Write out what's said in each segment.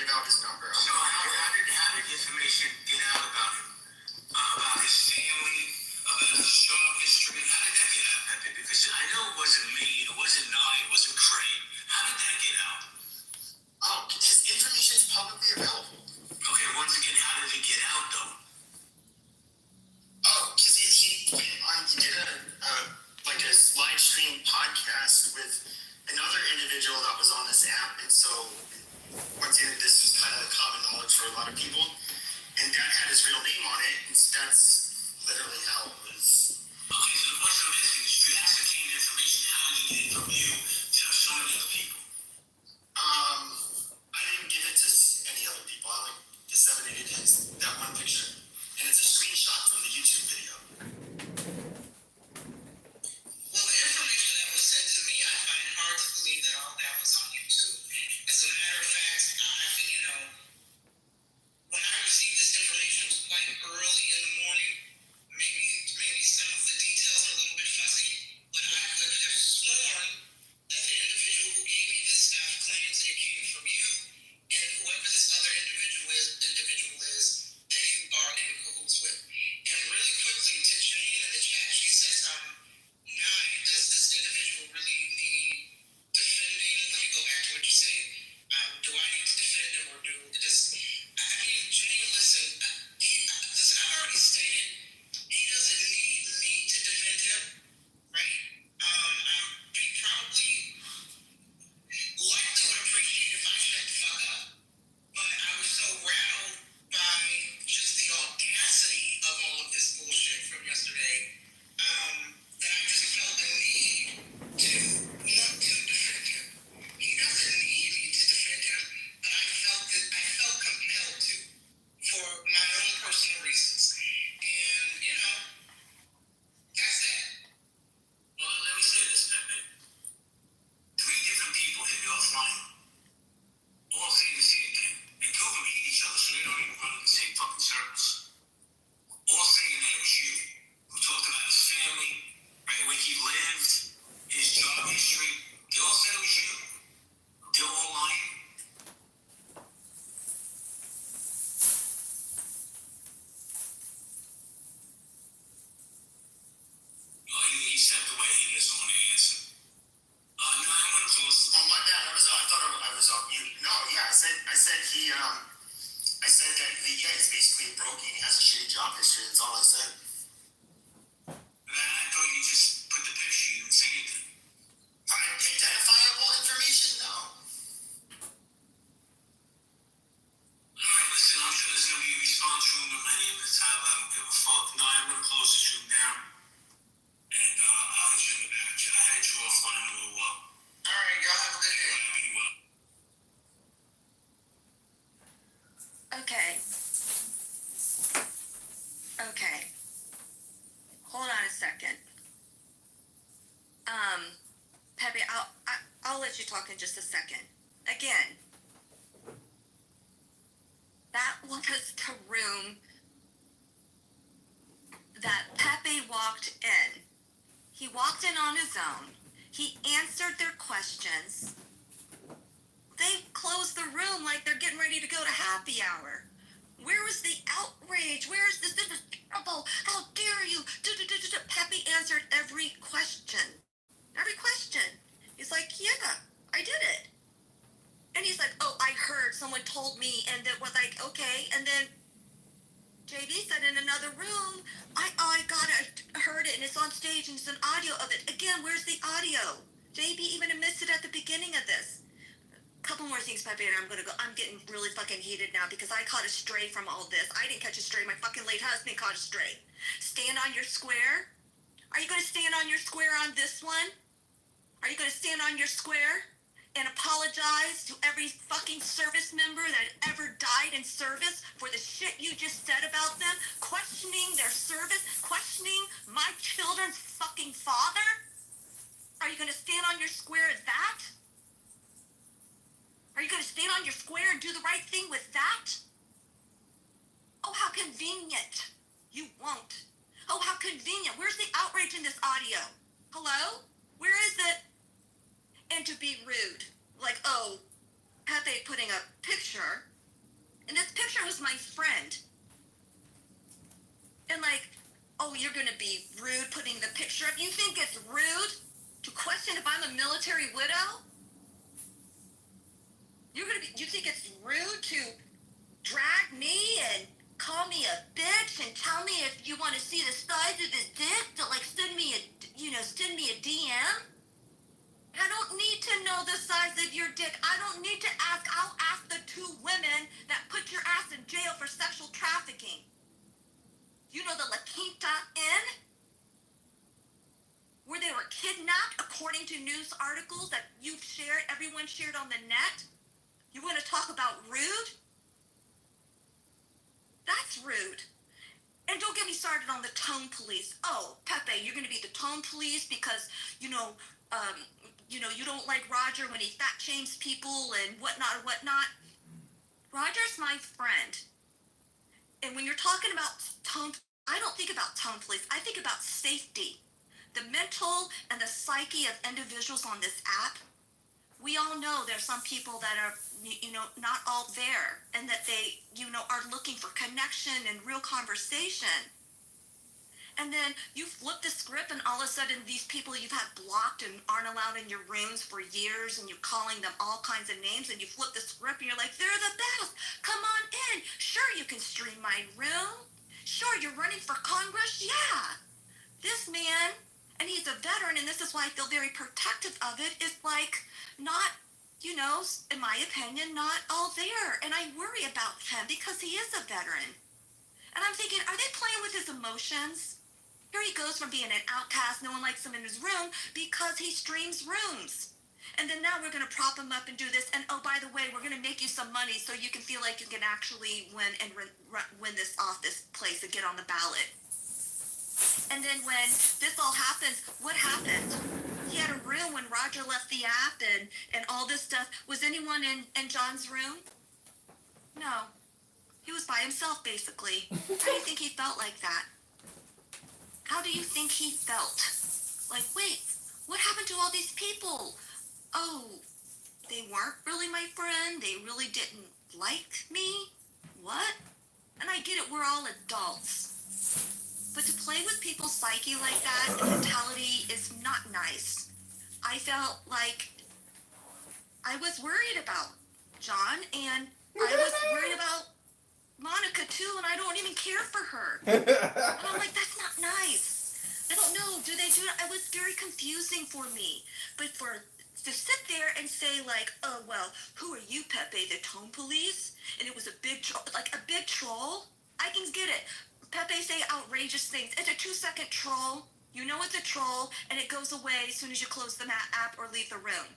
give out his number. So how did information get out about him? About his family, about his job history? How did that get out, Pepe? Because I know it wasn't me, it wasn't Nye, it wasn't Craig. How did that get out? Oh, his information is publicly available. Okay, once again, how did it get out, though? Oh, because he did a live stream podcast with another individual that was on this app, and so once again, this was kind of common knowledge for a lot of people, and that had his real name on it, and so that's literally how it was. Okay, so the question I'm asking is, if you ascertain information, how did you get it from you to so many other people? I didn't give it to any other people. I only disseminated that one picture, and it's a screenshot from the YouTube video. Well, the information that was sent to me, I find hard to believe that all that was on YouTube. As a matter of fact, I think, when I received this information, it was quite early in the morning. Maybe some of the details are a little bit fuzzy, but I could have sworn that the individual who gave me this stuff claims that it came from you, and whoever this other individual is that you are in cahoots with. And really quickly, to Jane in the chat, she says, Nye, does this individual really need defending? Let me go back to what you say. Do I need to defend him, or Jane, listen, I've already stated, he doesn't need me to defend him, right? He probably likely would appreciate if I shut the fuck up. But I was so rattled by just the audacity of all of this bullshit from yesterday, that I just felt a need to want to defend him. He doesn't need me to defend him, but I felt compelled to, for my own personal reasons. And, that's that. Well, let me say this, Pepe. 3 different people hit me offline, all saying the same thing. And 2 of them hate each other, so they don't even run in the same fucking circles. All saying that it was you, who talked about his family, right, where he lived, his job history. They all said it was you. They're all lying. Well, he stepped away. He doesn't want to answer. No, I'm gonna close. Oh, my bad. I thought I was on mute. No, yeah, I said that he's basically broke and he has a shitty job history. That's all I said. I thought you just put the picture. You didn't say anything. Identifiable information? No. All right, listen, I'm sure there's gonna be a response room in my name this time. I don't give a fuck. No, I'm gonna close this room down. And I'll hit you in the back. I had you offline a little while. All right, y'all have a good day. Be well. Okay. Hold on a second. Pepe, I'll let you talk in just a second. Again, that was the room that Pepe walked in. He walked in on his own. He answered their questions. They closed the room like they're getting ready to go to happy hour. Where was the outrage? Where is this? This is terrible. How dare you? Pepe answered every question. Every question. He's like, yeah, I did it. And he's like, oh, I heard. Someone told me. And it was like, okay. And then JB said in another room, I heard it, and it's on stage, and it's an audio of it. Again, where's the audio? JB even admits it at the beginning of this. Couple more things, Pepe, and I'm gonna go. I'm getting really fucking heated now because I caught a stray from all this. I didn't catch a stray. My fucking late husband caught a stray. Stand on your square. Are you gonna stand on your square on this one? Are you gonna stand on your square and apologize to every fucking service member that ever died in service for the shit you just said about them, questioning their service, questioning my children's fucking father? Are you gonna stand on your square at that? Are you gonna stand on your square and do the right thing with that? Oh, how convenient. You won't. Oh, how convenient. Where's the outrage in this audio? Hello? Where is it? And to be rude. Like, oh, Pepe putting a picture And this picture was my friend. And like, oh, you're gonna be rude putting the picture up. You think it's rude to question if I'm a military widow? You think it's rude to drag me and call me a bitch and tell me if you want to see the size of his dick to like send me a DM? I don't need to know the size of your dick. I don't need to ask. I'll ask the two women that put your ass in jail for sexual trafficking. You know the La Quinta Inn? Where they were kidnapped, according to news articles that everyone shared on the net? You want to talk about rude? That's rude. And don't get me started on the tone police. Oh, Pepe, you're going to be the tone police because, you don't like Roger when he fat shames people and whatnot. Roger's my friend. And when you're talking about tone, I don't think about tone police. I think about safety. The mental and the psyche of individuals on this app. We all know there's some people that are, not all there, and that they, are looking for connection and real conversation. And then you flip the script, and all of a sudden, these people you've had blocked and aren't allowed in your rooms for years, and you're calling them all kinds of names, and you flip the script, and you're like, they're the best. Come on in. Sure, you can stream my room. Sure, you're running for Congress. Yeah. This man, and he's a veteran, and this is why I feel very protective of it, is like not, in my opinion, not all there. And I worry about him because he is a veteran. And I'm thinking, are they playing with his emotions? Here he goes from being an outcast, no one likes him in his room because he streams rooms. And then now we're going to prop him up and do this. And oh, by the way, we're going to make you some money so you can feel like you can actually win and win this off this place and get on the ballot. And then when this all happens, what happened? He had a room when Roger left the app and all this stuff. Was anyone in John's room? No. He was by himself, basically. How do you think he felt like that? How do you think he felt? Like, wait, what happened to all these people? Oh, they weren't really my friend. They really didn't like me. What? And I get it, we're all adults. But to play with people's psyche like that and mentality is not nice. I felt like I was worried about John, and I was worried about Monica too, and I don't even care for her. And I'm like, that's not nice. I don't know. Do they do it? It was very confusing for me. But to sit there and say like, oh, well, who are you, Pepe, the tone police? And it was a big troll. I can get it. Pepe say outrageous things. It's a 2-second troll. You know it's a troll, and it goes away as soon as you close the app or leave the room.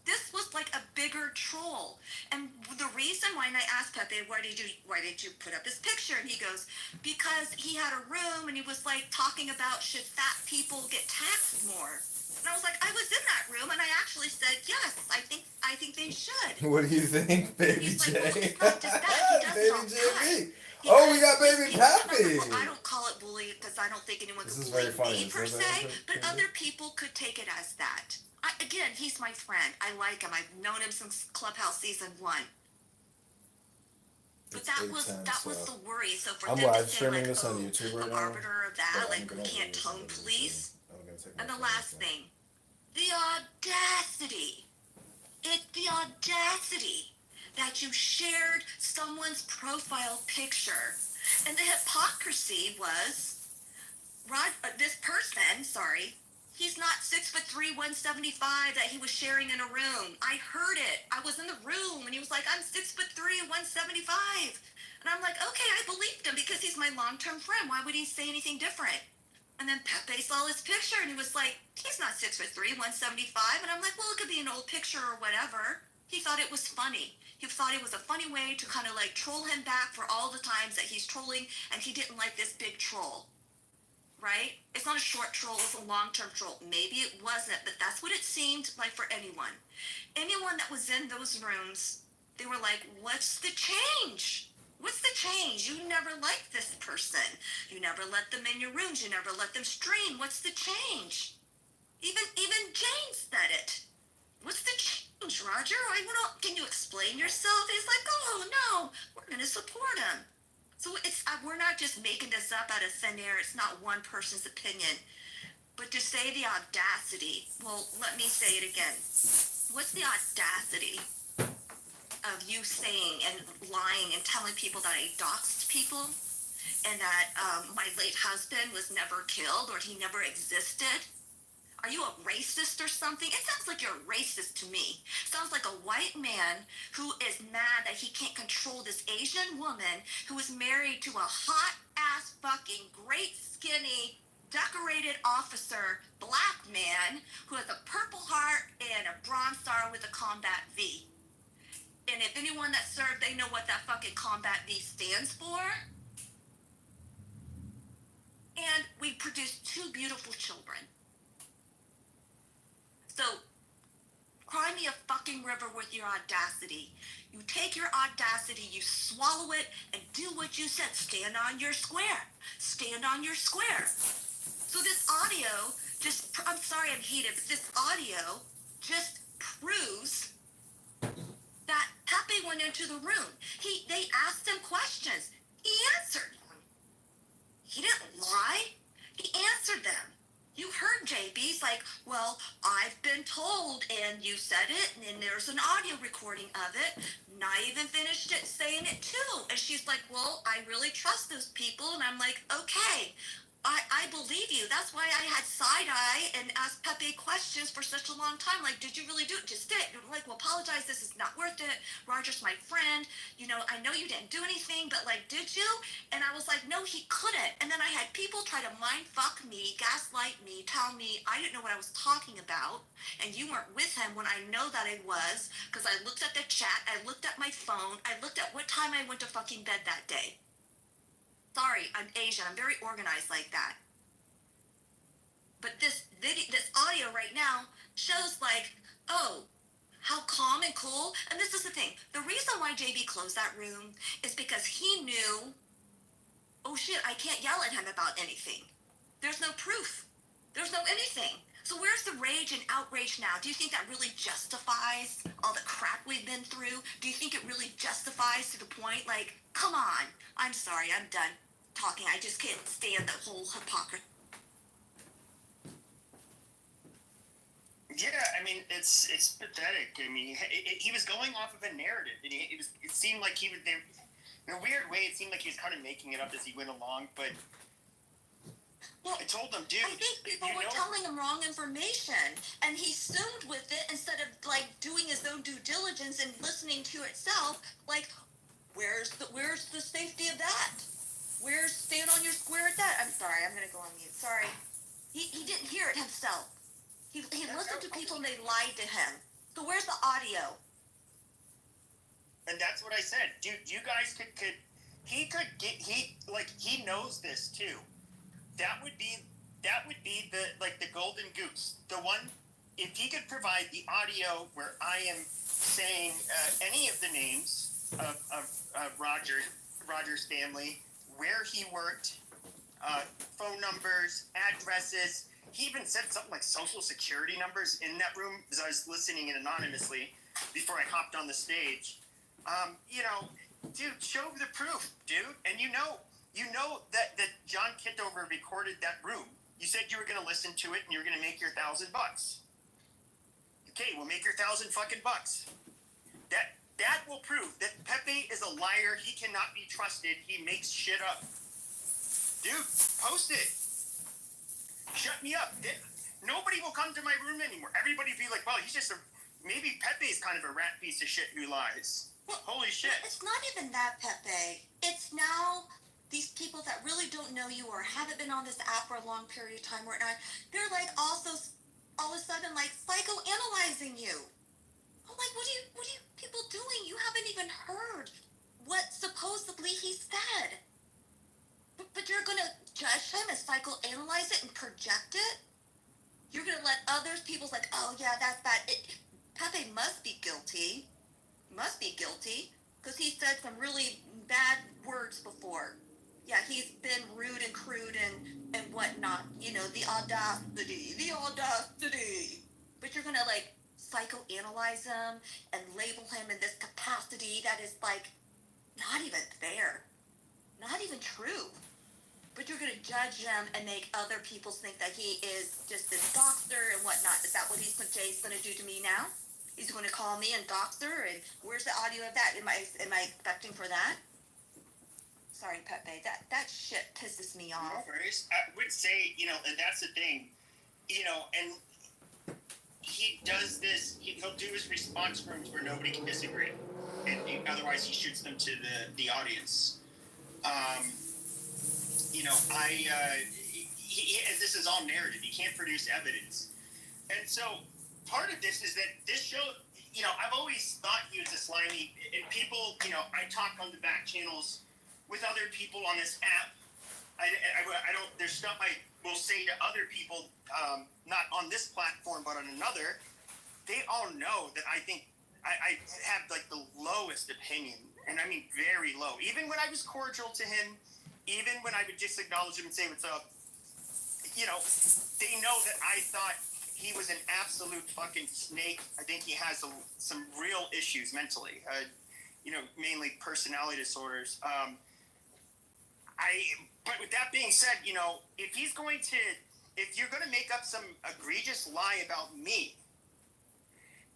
This was like a bigger troll. And the reason why, and I asked Pepe, why did you put up this picture? And he goes, because he had a room and he was like talking about should fat people get taxed more. And I was like, I was in that room and I actually said, yes, I think they should. What do you think, Baby He's J? like, well, it's not just that. He does it all Baby the time. JB. Oh, we got Baby Well, Pappy. I don't call it bullying because I don't think anyone This could is bully very funny. me per Is that se, right, but Baby? other people could take it as that. Again, he's my friend. I like him. I've known him since Clubhouse season 1. But It's that was 8:10, the worry. So for I'm them live to say streaming like, this on YouTube right the now, arbiter of that, but like I'm we gonna can't lose tone it. police. I'm gonna take my And the phone last off. thing, the audacity. It's the audacity that you shared someone's profile picture. And the hypocrisy was, this person, he's not 6'3", 175 that he was sharing in a room. I heard it. I was in the room and he was like, I'm 6'3", 175. And I'm like, okay, I believed him because he's my long-term friend. Why would he say anything different? And then Pepe saw his picture and he was like, he's not 6'3", 175. And I'm like, well, it could be an old picture or whatever. He thought it was funny. He thought it was a funny way to kind of like troll him back for all the times that he's trolling, and he didn't like this big troll. Right? It's not a short troll, it's a long-term troll. Maybe it wasn't, but that's what it seemed like for anyone. Anyone that was in those rooms, they were like, what's the change? What's the change? You never liked this person. You never let them in your rooms. You never let them stream. What's the change? Even Jane said it. What's the change, Roger? Can you explain yourself? He's like, oh, no. going to support him. So we're not just making this up out of thin air. It's not one person's opinion. But to say the audacity, well, let me say it again. What's the audacity of you saying and lying and telling people that I doxed people and that my late husband was never killed or he never existed? Are you a racist or something? It sounds like you're a racist to me. Sounds like a white man who is mad that he can't control this Asian woman who is married to a hot ass fucking great skinny decorated officer black man who has a purple heart and a bronze star with a combat V. And if anyone that served, they know what that fucking combat V stands for. And we produced 2 beautiful children. So, cry me a fucking river with your audacity. You take your audacity, you swallow it, and do what you said. Stand on your square. Stand on your square. So this audio I'm sorry I'm heated, but this audio just proves that Pepe went into the room. They asked him questions. He answered them. He didn't lie. He answered them. You heard JB's like, well, I've been told, and you said it, and there's an audio recording of it. And I even finished it saying it too. And she's like, well, I really trust those people. And I'm like, okay, I believe you. That's why I had side-eye and asked Pepe questions for such a long time. Like, did you really do it? Just did it. You're like, well, apologize. This is not worth it. Roger's my friend. You know, I know you didn't do anything, but like, did you? And I was like, no, he couldn't. And then I had people try to mind fuck me, gaslight me, tell me I didn't know what I was talking about. And you weren't with him when I know that I was, because I looked at the chat, I looked at my phone, I looked at what time I went to fucking bed that day. Sorry, I'm Asian. I'm very organized like that. But this audio right now shows like, oh, how calm and cool. And this is the thing. The reason why JB closed that room is because he knew, oh shit, I can't yell at him about anything. There's no proof. There's no anything. So where's the rage and outrage now? Do you think that really justifies all the crap we've been through? Do you think it really justifies to the point, like, come on. I'm sorry, I'm done talking. I just can't stand the whole hypocrisy. Yeah, I mean, it's pathetic. I mean, he was going off of a narrative, and it seemed like he was there. In a weird way, it seemed like he was kind of making it up as he went along, but Well, I told him, dude. I think people were telling him wrong information, and he assumed with it instead of like doing his own due diligence and listening to itself. Like, where's the safety of that? Where's stand on your square at that? I'm sorry, I'm gonna go on mute. Sorry, he didn't hear it himself. He listened to people and they lied to him. So where's the audio? And that's what I said, dude. You guys he knows this too. That would be the golden goose. The one, if he could provide the audio where I am saying any of the names of Roger's family, where he worked, phone numbers, addresses. He even said something like social security numbers in that room as I was listening in anonymously before I hopped on the stage. Dude, show the proof, dude. And you know that John Kitover recorded that room. You said you were going to listen to it and you were going to make your $1,000. Okay, we'll make your $1,000 fucking bucks. That will prove that Pepe is a liar. He cannot be trusted. He makes shit up. Dude, post it. Shut me up. Nobody will come to my room anymore. Everybody will be like, well, maybe Pepe's kind of a rat piece of shit who lies. Well, holy shit. It's not even that, Pepe. It's now these people that really don't know you or haven't been on this app for a long period of time or not, they're like also all of a sudden like psychoanalyzing you. I'm like, what are you people doing? You haven't even heard what supposedly he said. But you're gonna judge him and psychoanalyze it and project it? You're gonna let other people's like, oh yeah, that's bad. Pepe must be guilty. Must be guilty. Because he said some really bad words before. Yeah, he's been rude and crude and whatnot. You know, the audacity. But you're gonna like psychoanalyze him and label him in this capacity that is like not even fair, not even true. But you're gonna judge him and make other people think that he is just this doxer and whatnot. Is that what Jay's gonna do to me now? He's gonna call me a doxer, and where's the audio of that? Am I expecting for that? Sorry, Pepe. That shit pisses me off. No worries. I would say, and that's the thing, and he does this. He'll do his response rooms where nobody can disagree, and otherwise he shoots them to the audience. This is all narrative. He can't produce evidence, and so part of this is that this show. I've always thought he was a slimy. And people, I talk on the back channels with other people on this app. I don't. There's stuff I will say to other people, not on this platform, but on another. They all know that I think I have like the lowest opinion, and I mean very low. Even when I was cordial to him, even when I would just acknowledge him and say what's up, they know that I thought he was an absolute fucking snake. I think he has some real issues mentally, mainly personality disorders. But with that being said, if you're going to make up some egregious lie about me,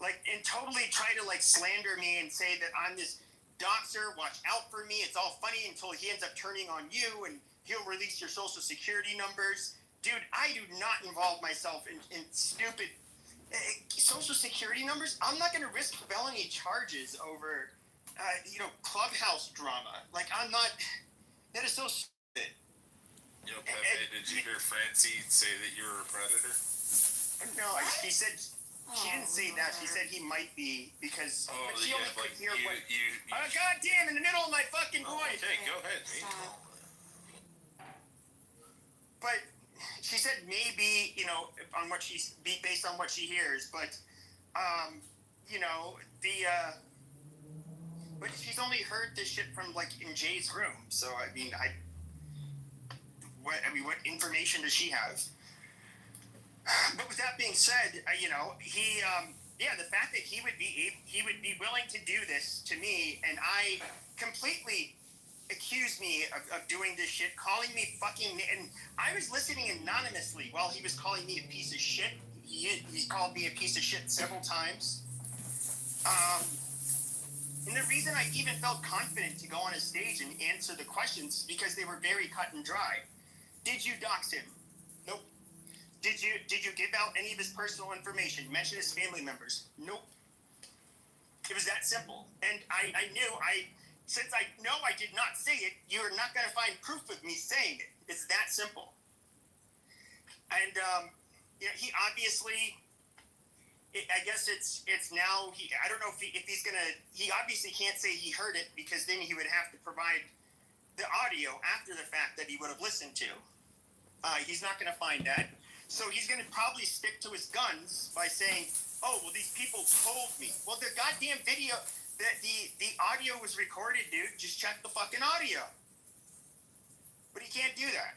and totally try to slander me and say that I'm this doxer, watch out for me. It's all funny until he ends up turning on you and he'll release your social security numbers. Dude, I do not involve myself in stupid social security numbers. I'm not going to risk felony charges over, clubhouse drama. I'm not. That is so stupid. Pepe, did you hear Francie say that you were a predator? No, she said. She didn't say that. She said he might be because she only could hear what. God damn! In the middle of my fucking voice. Okay, go ahead. But she said maybe on what she's based on what she hears, but but she's only heard this shit from in Jay's room. So I mean, what information does she have? But with that being said, the fact that he would be willing to do this to me, and I completely accused me of doing this shit, calling me fucking, and I was listening anonymously while he was calling me a piece of shit. He called me a piece of shit several times. And the reason I even felt confident to go on a stage and answer the questions is because they were very cut and dry. Did you dox him? Nope. Did you give out any of his personal information? Mention his family members? Nope. It was that simple. And I knew since I know I did not say it, you're not going to find proof of me saying it. It's that simple. And he obviously, I guess it's now. I don't know if he's gonna. He obviously can't say he heard it because then he would have to provide the audio after the fact that he would have listened to. He's not going to find that. So he's going to probably stick to his guns by saying, oh, well, these people told me. Well, the goddamn video, the audio was recorded, dude. Just check the fucking audio. But he can't do that.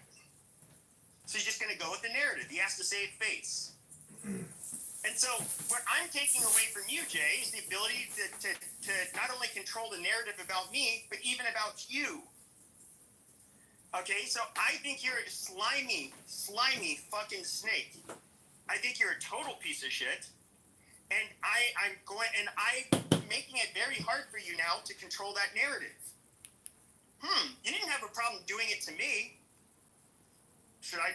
So he's just going to go with the narrative. He has to save face. And so what I'm taking away from you, Jay, is the ability to not only control the narrative about me, but even about you. Okay, so I think you're a slimy fucking snake. I think you're a total piece of shit. And I'm making it very hard for you now to control that narrative. You didn't have a problem doing it to me. Should I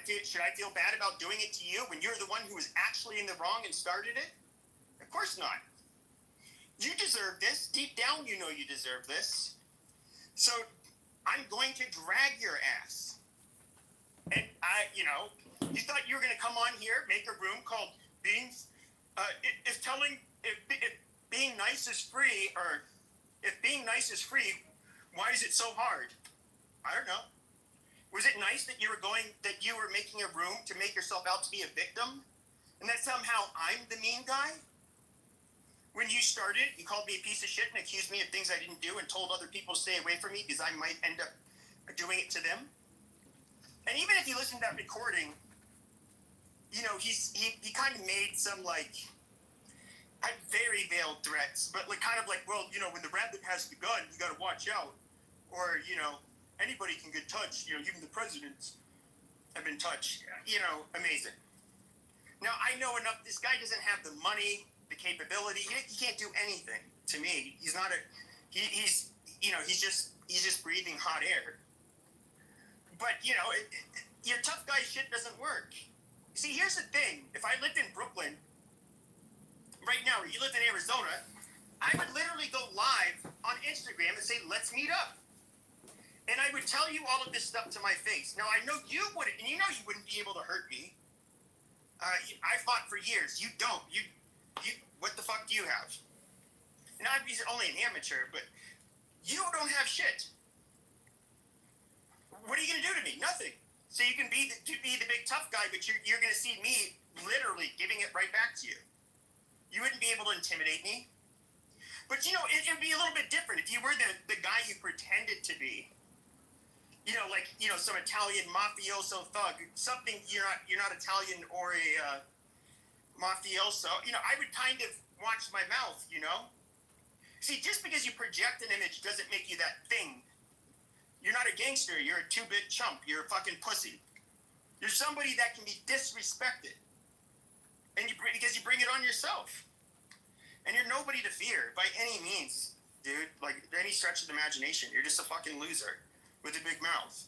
feel bad about doing it to you when you're the one who was actually in the wrong and started it? Of course not. You deserve this. Deep down, you know you deserve this. So I'm going to drag your ass. And you thought you were going to come on here, make a room called being nice is free, or if being nice is free, why is it so hard? I don't know. Was it nice that you were making a room to make yourself out to be a victim? And that somehow I'm the mean guy? When you started, you called me a piece of shit and accused me of things I didn't do and told other people to stay away from me because I might end up doing it to them. And even if you listen to that recording, he kind of made some very veiled threats, but well, when the rabbit has the gun, you got to watch out. or anybody can get touched. Even the presidents have been touched. Amazing. Now I know enough. This guy doesn't have the money, the capability. He can't do anything to me. He's not a. He's just breathing hot air. But your tough guy shit doesn't work. See, here's the thing. If I lived in Brooklyn right now, or you lived in Arizona, I would literally go live on Instagram and say, "Let's meet up." And I would tell you all of this stuff to my face. Now I know you wouldn't, and you wouldn't be able to hurt me. I fought for years. You don't. You. What the fuck do you have? Now I'm only an amateur, but you don't have shit. What are you gonna do to me? Nothing. So you can be the big tough guy, but you're gonna see me literally giving it right back to you. You wouldn't be able to intimidate me. But it'd be a little bit different if you were the guy you pretended to be. Some Italian mafioso thug. Something you're not Italian or a mafioso. I would kind of watch my mouth. See, just because you project an image doesn't make you that thing. You're not a gangster. You're a two-bit chump. You're a fucking pussy. You're somebody that can be disrespected, and because you bring it on yourself. And you're nobody to fear by any means, dude. Like, any stretch of the imagination. You're just a fucking loser with a big mouth.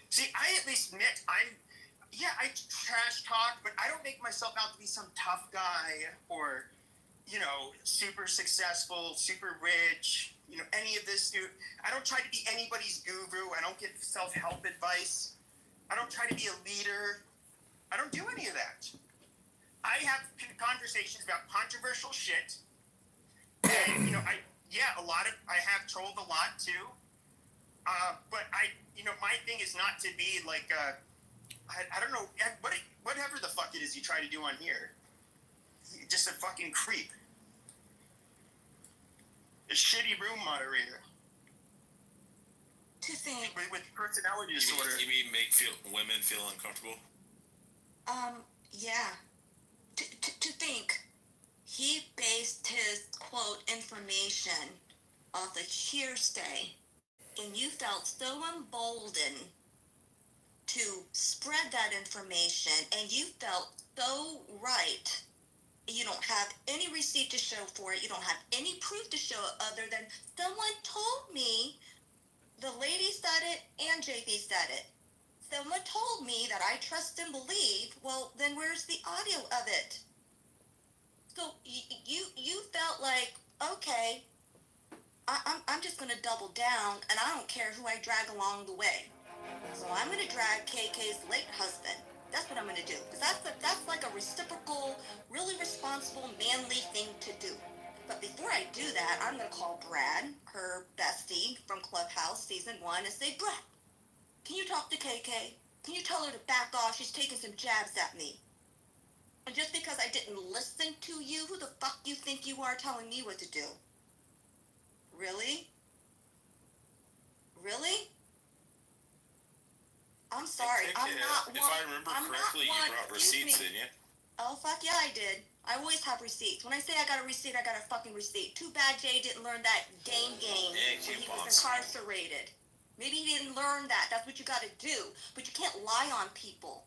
See, I at least admit I trash talk, but I don't make myself out to be some tough guy or, super successful, super rich, any of this, dude. I don't try to be anybody's guru. I don't give self-help advice. I don't try to be a leader. I don't do any of that. I have conversations about controversial shit, and I have trolled a lot too. But my thing is not to be like I don't know whatever the fuck it is you try to do on here. You're just a fucking creep, a shitty room moderator. To think, with personality disorder. You mean make women feel uncomfortable? yeah. To think, he based his quote information off of hearsay, and you felt so emboldened to spread that information, and you felt so right. You don't have any receipt to show for it. You don't have any proof to show it other than someone told me. The lady said it and JB said it. Someone told me that I trust and believe. Well, then where's the audio of it? So you felt like, okay, I'm just going to double down, and I don't care who I drag along the way. So I'm going to drag KK's late husband. That's what I'm going to do. Because that's like a reciprocal, really responsible, manly thing to do. But before I do that, I'm going to call Brad, her bestie from Clubhouse Season 1, and say, Brad, can you talk to KK? Can you tell her to back off? She's taking some jabs at me. And just because I didn't listen to you, who the fuck you think you are telling me what to do? Really? Really? I'm sorry. I'm not one. If I remember correctly, you brought receipts, didn't you? Oh, fuck yeah, I did. I always have receipts. When I say I got a receipt, I got a fucking receipt. Too bad Jay didn't learn that game when he was incarcerated. Maybe he didn't learn that. That's what you got to do. But you can't lie on people.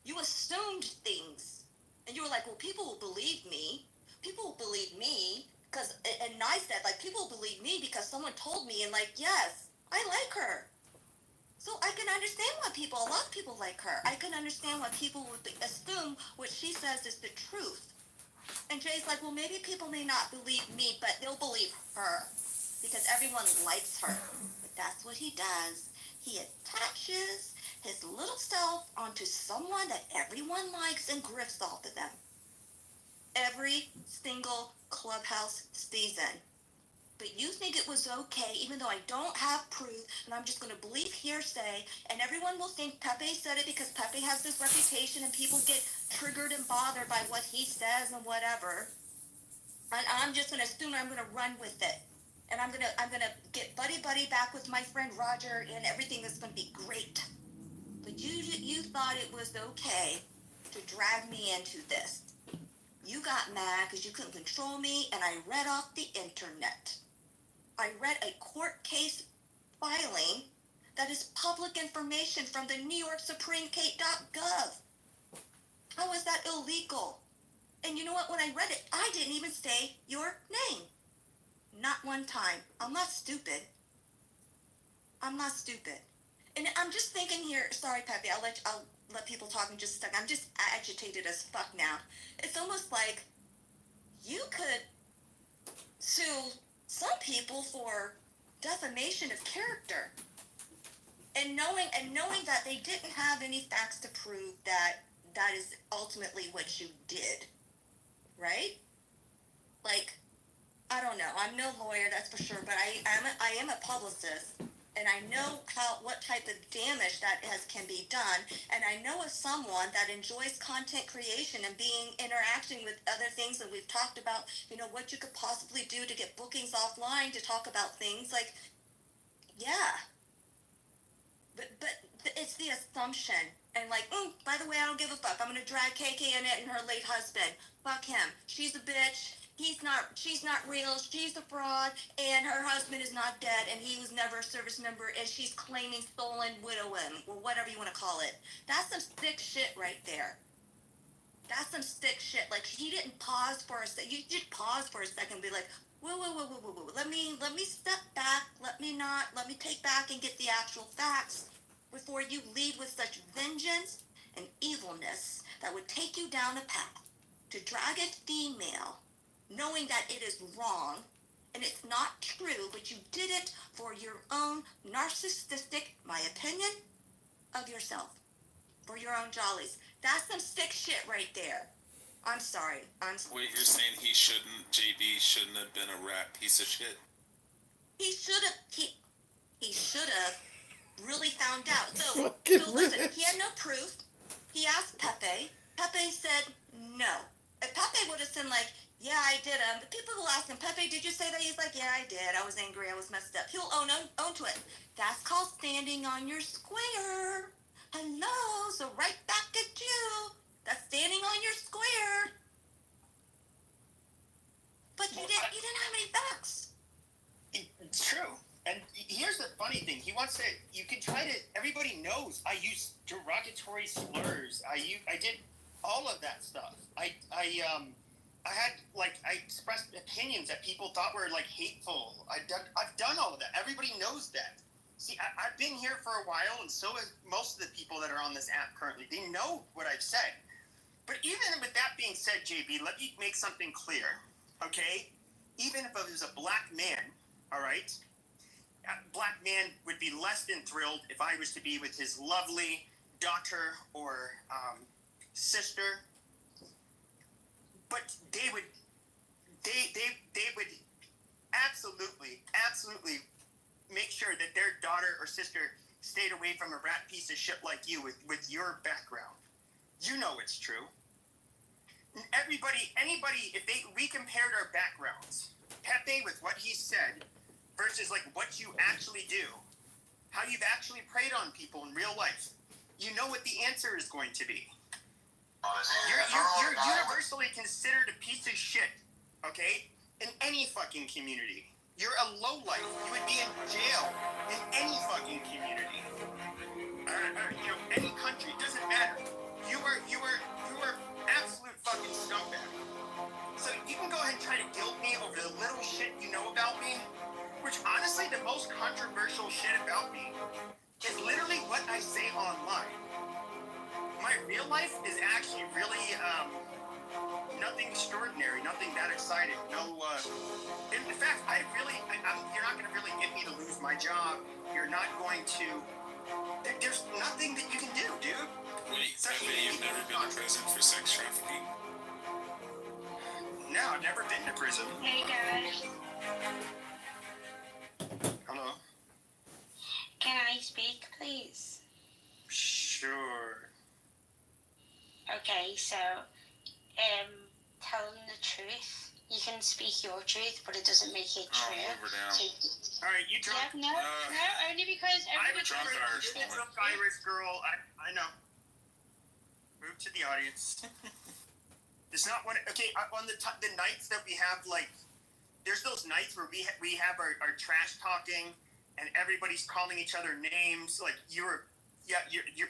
You assumed things. And you were like, well, people will believe me. People will believe me. And I said, like, people will believe me because someone told me. And, like, yes, I like her. So I can understand why a lot of people like her. I can understand why people would assume what she says is the truth. And Jay's like, well, maybe people may not believe me, but they'll believe her because everyone likes her. But that's what he does. He attaches his little self onto someone that everyone likes and grifts off of them. Every single Clubhouse season. But you think it was okay, even though I don't have proof, and I'm just going to believe hearsay, and everyone will think Pepe said it because Pepe has this reputation, and people get triggered and bothered by what he says and whatever. And I'm just going to assume I'm going to run with it. And I'm gonna get buddy back with my friend Roger, and everything is going to be great. But you thought it was okay to drag me into this. You got mad because you couldn't control me, and I read off the internet. I read a court case filing that is public information from the New York Supreme.gov. How is that illegal? And you know what? When I read it, I didn't even say your name. Not one time. I'm not stupid. I'm not stupid. And I'm just thinking here, sorry, Pepe, I'll let people talk in just a second. I'm just agitated as fuck now. It's almost like you could sue some people for defamation of character. And knowing that they didn't have any facts to prove that that is ultimately what you did. Right? Like, I don't know. I'm no lawyer, that's for sure, but I am a publicist, and I know what type of damage that can be done, and I know of someone that enjoys content creation and being interaction with other things that we've talked about, what you could possibly do to get bookings offline to talk about things like, yeah. But it's the assumption, and like, by the way, I don't give a fuck. I'm gonna drag KK Annette and her late husband. Fuck him. She's a bitch. She's not real. She's a fraud, and her husband is not dead, and he was never a service member, and she's claiming stolen widowing, or whatever you want to call it. That's some sick shit right there. That's some sick shit. Like, he didn't pause for a second. You should pause for a second and be like, whoa. Let me step back. Let me take back and get the actual facts before you lead with such vengeance and evilness that would take you down a path to drag a female, knowing that it is wrong and it's not true, but you did it for your own narcissistic, my opinion, of yourself, for your own jollies. That's some sick shit right there. I'm sorry. Wait, you're saying JB shouldn't have been a rat piece of shit? He should have really found out. So Fucking listen, rich. he had no proof. He asked Pepe. Pepe said no. If Pepe would have said like, yeah, I did him, but people will ask him, Pepe, did you say that? He's like, yeah, I did. I was angry. I was messed up. He'll own to it. That's called standing on your square. Hello, so right back at you. That's standing on your square. But you didn't have any facts. It's true. And here's the funny thing. He wants to. You can try to. Everybody knows I use derogatory slurs. I did all of that stuff. I expressed opinions that people thought were like hateful. I've done all of that. Everybody knows that. See, I've been here for a while, and so has most of the people that are on this app currently. They know what I've said. But even with that being said, JB, let me make something clear, okay? Even if it was a black man, all right? A black man would be less than thrilled if I was to be with his lovely daughter or sister. But they would absolutely make sure that their daughter or sister stayed away from a rat piece of shit like you with your background. You know it's true. Anybody, if we compared our backgrounds, Pepe with what he said versus like what you actually do, how you've actually preyed on people in real life, you know what the answer is going to be. You're universally considered a piece of shit, okay? In any fucking community. You're a lowlife. You would be in jail in any fucking community. Any country. It doesn't matter. You were absolute fucking scumbag. So you can go ahead and try to guilt me over the little shit you know about me, which honestly, the most controversial shit about me is literally what I say online. My real life is actually really nothing extraordinary, nothing that exciting. No, in fact, you're not going to really get me to lose my job. You're not going to. There's nothing that you can do, dude. Wait, Pepe, you've never been to prison for sex trafficking? No, I've never been to prison. Hey guys, Hello? can I speak please? Sure. Okay, so, tell them the truth. You can speak your truth, but it doesn't make it true. Over down. So, All right, you drunk. yeah, no, only because I'm a everybody... drunk Irish Irish, woman. drunk Irish girl. I know. Move to the audience. It's not one. Okay, on the nights that we have, like, there's those nights where we have our trash talking and everybody's calling each other names. Like you're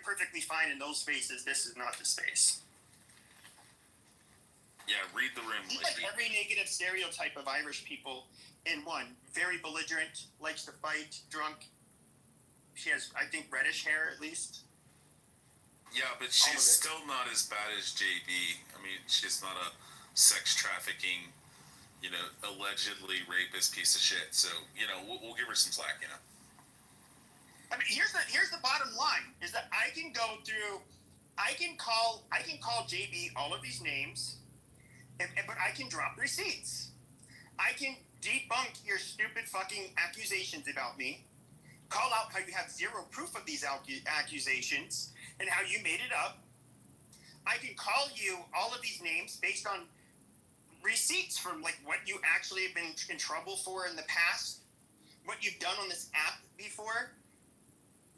perfectly fine in those spaces. This is not the space. Yeah, read the room. He's like every negative stereotype of Irish people in one. Very belligerent, likes to fight, drunk. She has, I think, reddish hair at least. Yeah, but she's still not as bad as JB. I mean, she's not a sex trafficking, allegedly rapist piece of shit. So, we'll give her some slack, I mean, here's the bottom line: is that I can go through, I can call JB all of these names, but I can drop receipts. I can debunk your stupid fucking accusations about me. Call out how you have zero proof of these accusations and how you made it up. I can call you all of these names based on receipts from like what you actually have been in trouble for in the past, what you've done on this app before.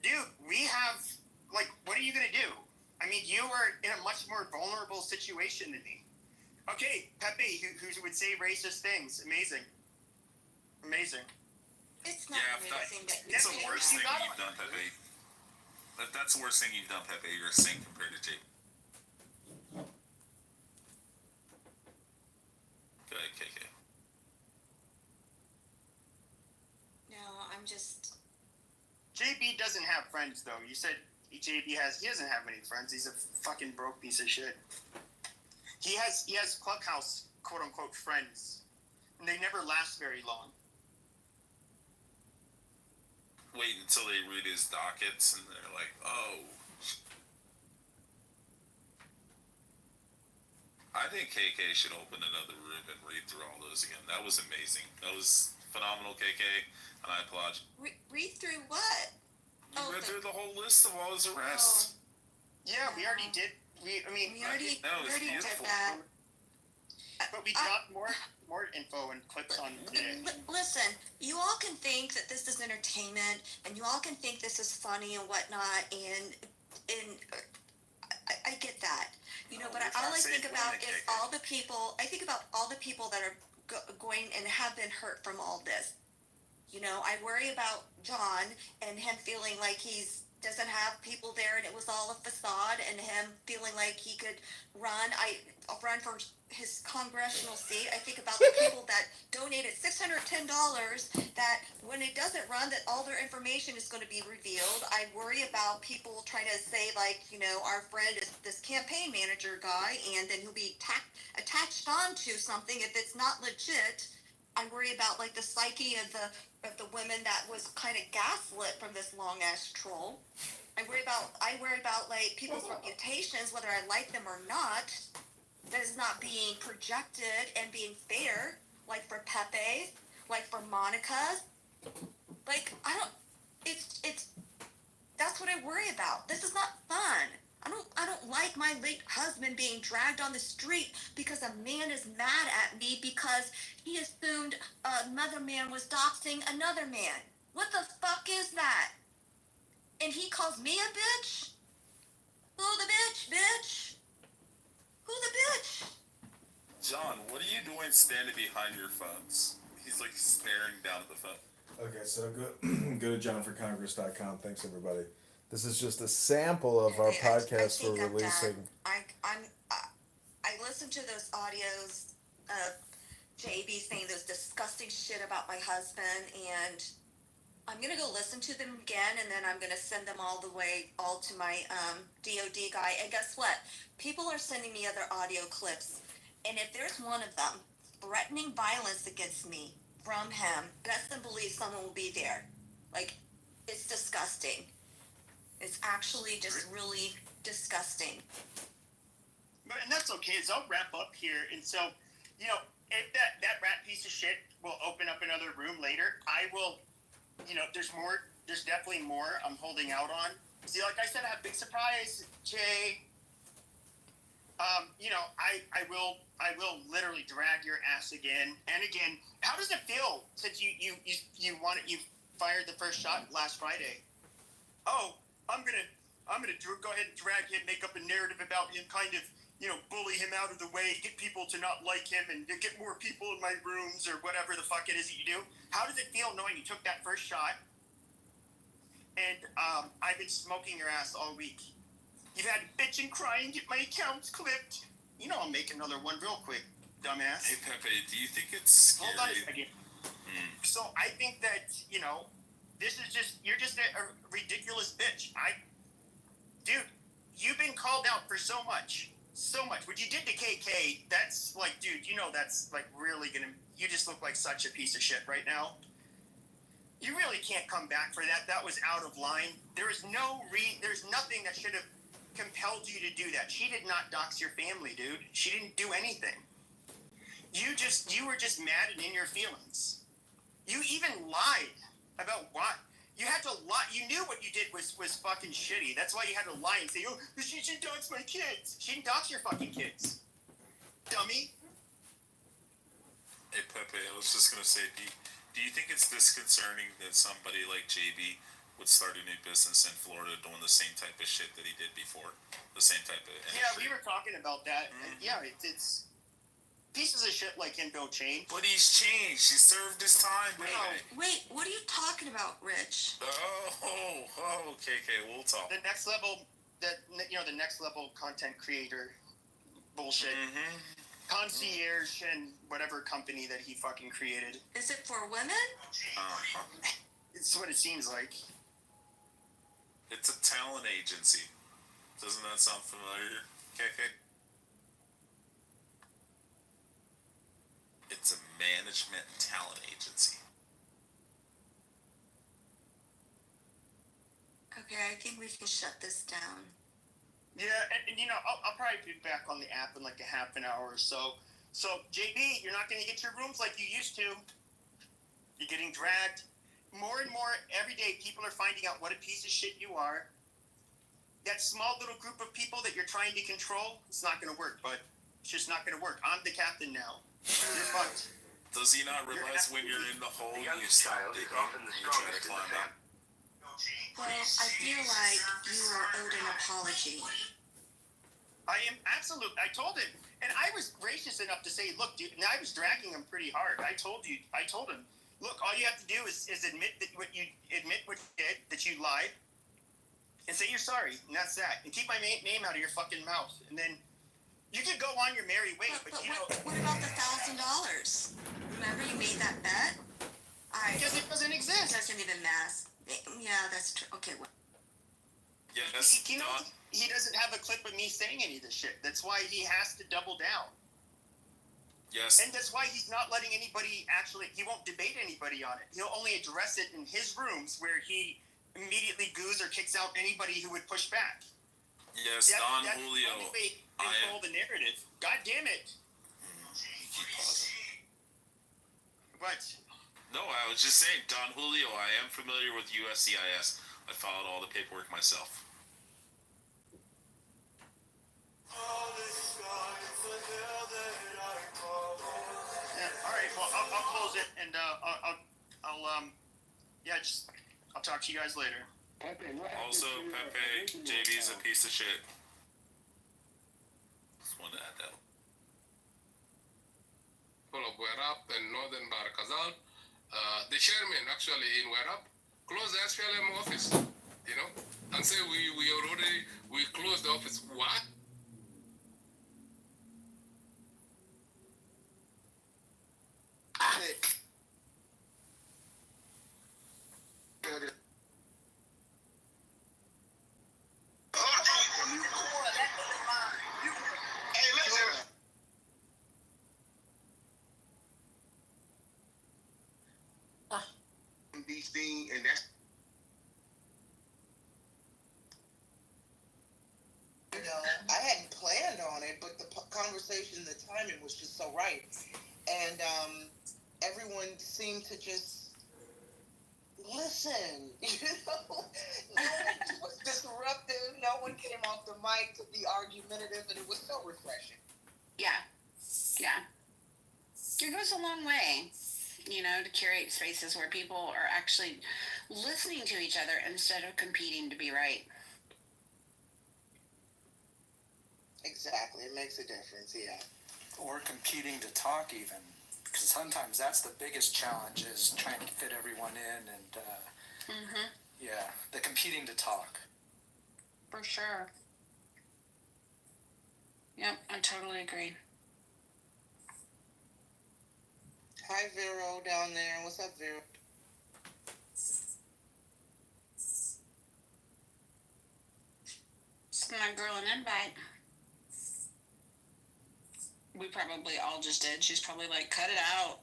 Dude, we have, like, what are you going to do? I mean, you are in a much more vulnerable situation than me. Okay, Pepe, who would say racist things. Amazing. It's not amazing that that's you're the saying worst thing that. you've done, Pepe. That's the worst thing you've done, Pepe. You're a saint compared to JB. Go ahead, KK. No, I'm just. JB doesn't have friends, though. You said he doesn't have many friends. He's a fucking broke piece of shit. He has Clubhouse, quote unquote, friends, and they never last very long. Wait until they read his dockets and they're like, oh. I think KK should open another room and read through all those again. That was amazing. That was phenomenal, KK, and I applaud you. Read through what? You read through the whole list of all his arrests. Yeah, we already did. We already did that. But we dropped more info and clips on today. Listen, you all can think that this is entertainment, and you all can think this is funny and whatnot, and I get that, but all I think about is all the people. I think about all the people that are going and have been hurt from all this. I worry about John and him feeling like he's doesn't have people there and it was all a facade, and him feeling like he could run for his congressional seat. I think about the people that donated $610 that when it doesn't run, that all their information is going to be revealed. I worry about people trying to say, like, our friend is this campaign manager guy, and then he'll be attached onto something if it's not legit. I worry about like the psyche of the women that was kind of gaslit from this long ass troll. I worry about like people's reputations, whether I like them or not, that is not being projected and being fair. Like for Pepe, like for Monica, like it's that's what I worry about. This is not fun. I don't like my late husband being dragged on the street because a man is mad at me because he assumed another man was doxing another man. What the fuck is that? And he calls me a bitch? Who the bitch? Who the bitch? John, what are you doing standing behind your phones? He's like staring down at the phone. Okay, so go to johnforcongress.com. Thanks, everybody. This is just a sample of our podcast we're releasing. I listened to those audios of JB saying those disgusting shit about my husband, and I'm gonna go listen to them again, and then I'm gonna send them all to my DOD guy. And guess what? People are sending me other audio clips, and if there's one of them threatening violence against me from him, best and believe someone will be there. Like, it's disgusting. It's actually just really disgusting. And that's okay. So I'll wrap up here. And so, if that rat piece of shit will open up another room later, I will, there's definitely more I'm holding out on. See, like I said, I have a big surprise, Jay. I will literally drag your ass again and again. How does it feel since you fired the first shot last Friday? Oh, I'm gonna go ahead and drag him, make up a narrative about him, kind of, bully him out of the way, get people to not like him, and get more people in my rooms or whatever the fuck it is that you do. How does it feel knowing you took that first shot and I've been smoking your ass all week. You've had to bitch and cry and get my accounts clipped. You know I'll make another one real quick, dumbass. Hey Pepe, do you think it's scary? Hold on a second. So I think that, you know, this is just, you're just a ridiculous bitch. Dude, you've been called out for so much. So much. What you did to KK, that's like, dude, you know that's like really gonna, you just look like such a piece of shit right now. You really can't come back for that. That was out of line. There's nothing that should have compelled you to do that. She did not dox your family, dude. She didn't do anything. You were just mad and in your feelings. You even lied about what? You had to lie. You knew what you did was fucking shitty. That's why you had to lie and say, oh, she doxed my kids. She didn't dox your fucking kids. Dummy. Hey Pepe, I was just gonna say, do you think it's disconcerting that somebody like JB would start a new business in Florida doing the same type of shit that he did before? The same type of industry? Yeah, we were talking about that. And yeah, it's pieces of shit like him don't change. But he's changed. He served his time, baby. Wait, what are you talking about, Rich? Okay, we'll talk. The next level, the next level content creator bullshit. Concierge and whatever company that he fucking created. Is it for women? It's what it seems like. It's a talent agency. Doesn't that sound familiar, KK? It's a management and talent agency. Okay, I think we can shut this down. Yeah, and you know, I'll probably be back on the app in like a half an hour or so. So, JB, you're not going to get your rooms like you used to. You're getting dragged. More and more every day, people are finding out what a piece of shit you are. That small little group of people that you're trying to control, it's not going to work, but it's just not going to work. I'm the captain now. You're fucked. Does he not realize when you're in the hole, you stop digging and you try to climb out? Well, I feel like you are owed an apology. I am absolute. I told him, and I was gracious enough to say, "Look, dude." And I was dragging him pretty hard. I told him, "Look, all you have to do is admit what you did, that you lied, and say you're sorry, and that's that. And keep my name out of your fucking mouth. And then you could go on your merry way." But you know, what about the $1,000? Remember you made that bet? Because it doesn't exist. It doesn't even matter. Yeah, that's true. Okay. Well. Yes. You know, he doesn't have a clip of me saying any of this shit. That's why he has to double down. Yes. And that's why he's not letting anybody he won't debate anybody on it. He'll only address it in his rooms where he immediately goos or kicks out anybody who would push back. Yes, Don Julio. That's the way they control the narrative. God damn it. Keep pausing. What? No, I was just saying, Don Julio, I am familiar with USCIS. I followed all the paperwork myself. Yeah, all right, well, I'll close it, and I'll talk to you guys later. Also, Pepe, JB's a piece of shit. Just wanted to add that. Full of Werap and Northern Barakazal. The chairman actually in Werap closed the SPLM office, you know, and say we closed the office. What? And that's I hadn't planned on it, but the conversation, the timing was just so right, and everyone seemed to just listen. You know, no one was disruptive. No one came off the mic to be argumentative, and it was so refreshing. Yeah. It goes a long way, you know, to curate spaces where people are actually listening to each other instead of competing to be right. Exactly, it makes a difference, yeah. Or competing to talk even, because sometimes that's the biggest challenge is trying to fit everyone in and Yeah, the competing to talk. For sure. Yep, I totally agree. Hi, Vero down there. What's up, Vero? Send that girl an invite. We probably all just did. She's probably like, cut it out.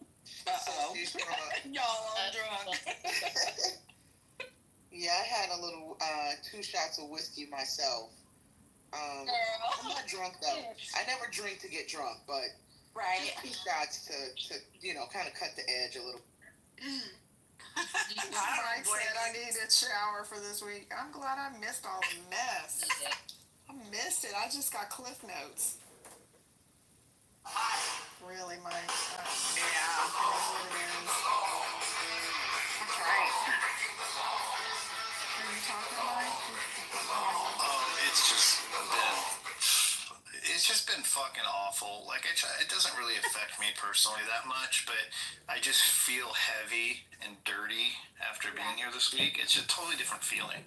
Uh-oh. She's drunk. Y'all, I'm drunk. Yeah, I had a little 2 shots of whiskey myself. I'm not drunk though. I never drink to get drunk, but Right. 2 shots to kind of cut the edge a little. Mike said I need a shower for this week. I'm glad I missed all the mess. I missed it. I just got Cliff Notes. Really, Mike? Yeah. It is what it is. That's right. Are you talking, Mike? It's just been fucking awful. Like, it doesn't really affect me personally that much, but I just feel heavy and dirty after being here this week. It's a totally different feeling.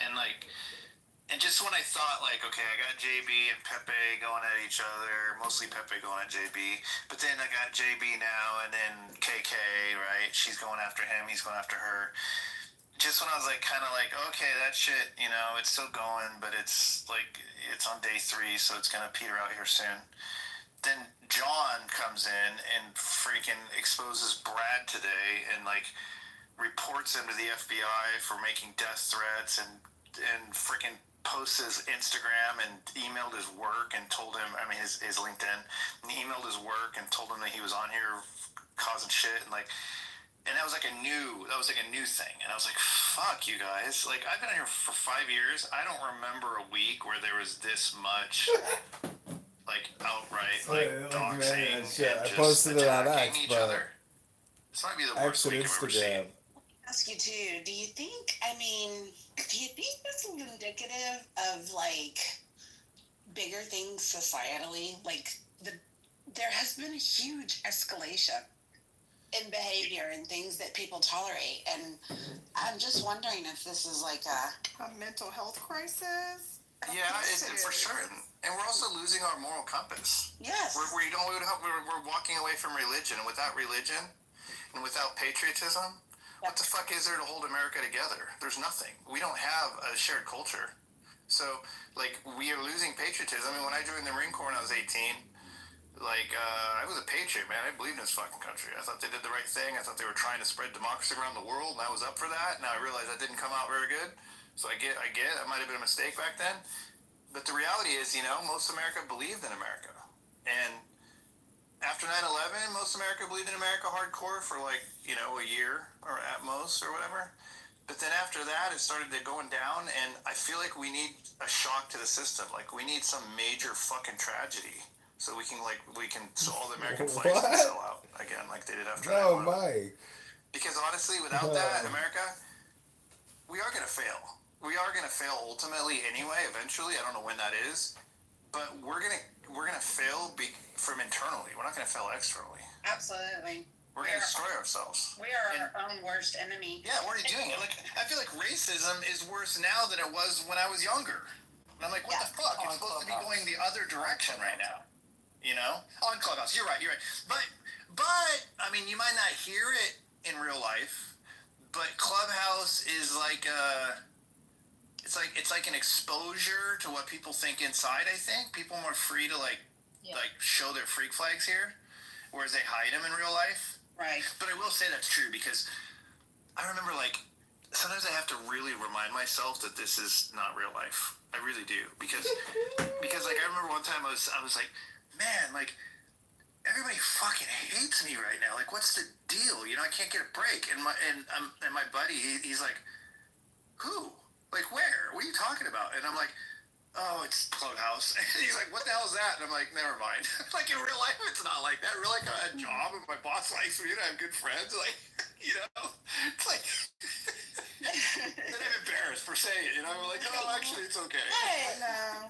And just when I thought, like, okay, I got JB and Pepe going at each other, mostly Pepe going at JB, but then I got JB now, and then KK, right? She's going after him, he's going after her. Just when I was like, kind of like, okay, that shit, it's still going, but it's like, it's on day 3, so it's gonna peter out here soon. Then John comes in and freaking exposes Brad today and like reports him to the FBI for making death threats and freaking posts his Instagram and emailed his work and told him, his LinkedIn, and he emailed his work and told him that he was on here causing shit and like. And that was like a new thing. And I was like, fuck you guys. Like, I've been here for 5 years. I don't remember a week where there was this much, like, outright, doxing and I just posted it on X, attacking each but other. This might be the X worst and week I've ever Instagram. seen. Ask you too, do you think this is indicative of like bigger things societally? Like there has been a huge escalation in behavior and things that people tolerate, and I'm just wondering if this is like a mental health crisis. Yeah, for sure. And we're also losing our moral compass. Yes. We're walking away from religion, and without religion and without patriotism, what the fuck is there to hold America together? There's nothing. We don't have a shared culture. So, like, we are losing patriotism. When I joined the Marine Corps when I was 18, I was a patriot, man. I believed in this fucking country. I thought they did the right thing. I thought they were trying to spread democracy around the world, and I was up for that. Now I realize that didn't come out very good. So I get, that might have been a mistake back then. But the reality is, most America believed in America. And after 9/11, most America believed in America hardcore for a year or at most or whatever. But then after that, it started going down, and I feel like we need a shock to the system. Like, we need some major fucking tragedy. So so all the American flags can sell out again, like they did after 9/11. No, Mike. Because honestly, without that, America, we are going to fail. We are going to fail ultimately anyway, eventually. I don't know when that is. But we're gonna fail from internally. We're not going to fail externally. absolutely. We're going to destroy ourselves. We are our own worst enemy. Yeah, what are you doing? I feel like racism is worse now than it was when I was younger. And I'm like, what the fuck? It's supposed to be going the other direction right now. On Clubhouse. You're right. But you might not hear it in real life, but Clubhouse is like it's like an exposure to what people think inside. I think people are more free to show their freak flags here, whereas they hide them in real life. Right. But I will say that's true because I remember sometimes I have to really remind myself that this is not real life. I really do because I remember one time I was like, man, everybody fucking hates me right now. Like, what's the deal? I can't get a break. And my buddy, he's like, who? Like, where? What are you talking about? And I'm like, oh, it's Clubhouse. And he's like, what the hell is that? And I'm like, never mind. Like, in real life, it's not like that. Real life, I had a job, and my boss likes me, and I have good friends. Like, it's like, and I'm embarrassed for saying it. I'm like, oh, actually, it's okay.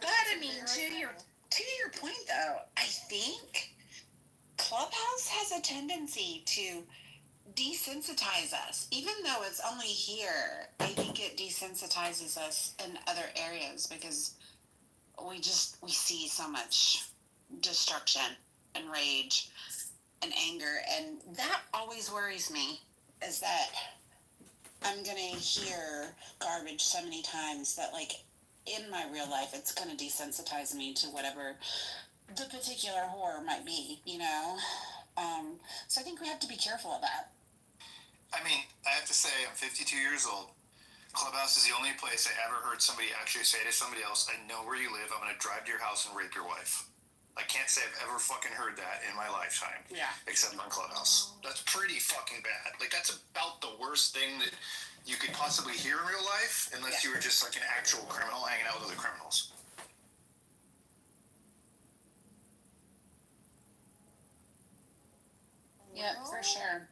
But to your point, though, I think Clubhouse has a tendency to desensitize us. Even though it's only here, I think it desensitizes us in other areas because we see so much destruction and rage and anger, and that always worries me, is that I'm gonna hear garbage so many times that, like, in my real life, it's gonna desensitize me to whatever the particular horror might be, you know? So I think we have to be careful of that. I mean, I have to say, I'm 52 years old. Clubhouse is the only place I ever heard somebody actually say to somebody else, I know where you live, I'm gonna drive to your house and rape your wife. I can't say I've ever fucking heard that in my lifetime. Yeah. Except on Clubhouse. That's pretty fucking bad. Like, that's about the worst thing that you could possibly hear in real life, unless you were just like an actual criminal hanging out with other criminals. Yep, for sure.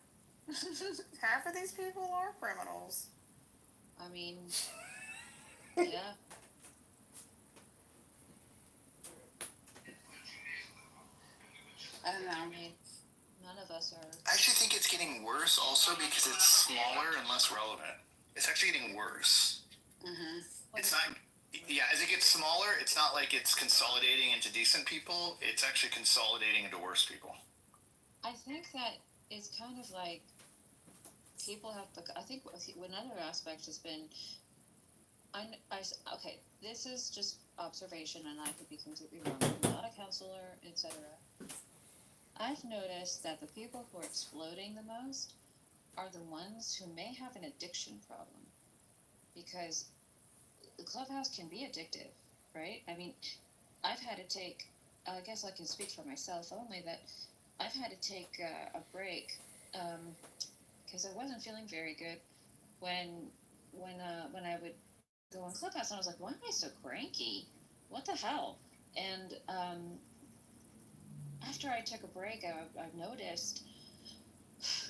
Half of these people are criminals. I mean, yeah. I don't know. I mean, none of us are. I actually think it's getting worse also because it's smaller and less relevant. It's actually getting worse. Mm-hmm. It's not, yeah, as it gets smaller, it's not like it's consolidating into decent people. It's actually consolidating into worse people. I think that it's kind of like people have. I think another aspect has been. Okay, this is just observation, and I could be completely wrong. I'm not a counselor, etc. I've noticed that the people who are exploding the most are the ones who may have an addiction problem, because the Clubhouse can be addictive, right? I mean, I've had to take. I guess I can speak for myself only that I've had to take a break because I wasn't feeling very good when I would go on Clubhouse, and I was like, why am I so cranky? What the hell? And after I took a break, I've noticed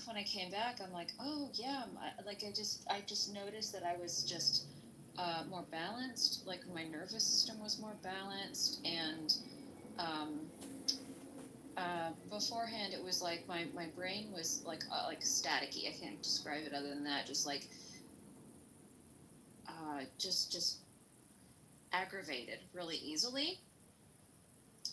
when I came back, I'm like, oh yeah, I just noticed that I was just more balanced. Like my nervous system was more balanced, and beforehand it was like my brain was like staticky. I can't describe it other than that. Just like just aggravated really easily,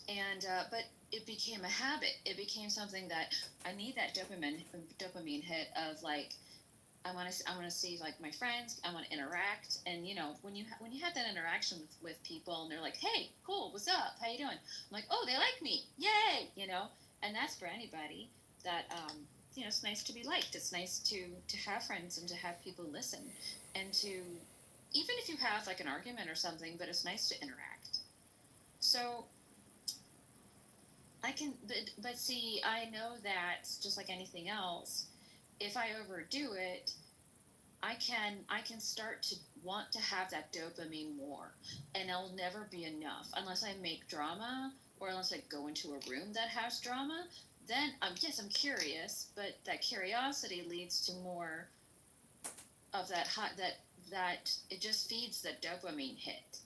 and but it became a habit. It became something that I need that dopamine hit of like I want to see like my friends. I want to interact, and you know when you have that interaction with people, and they're like, "Hey, cool, what's up? How you doing?" I'm like, "Oh, they like me, yay!" You know, and that's for anybody that you know. It's nice to be liked. It's nice to have friends and to have people listen, and to even if you have like an argument or something, but it's nice to interact. So I can, but see, I know that just like anything else, if I overdo it, I can start to want to have that dopamine more, and it'll never be enough unless I make drama or unless I go into a room that has drama. Then yes, I'm curious, but that curiosity leads to more of that hot that it just feeds the dopamine hit.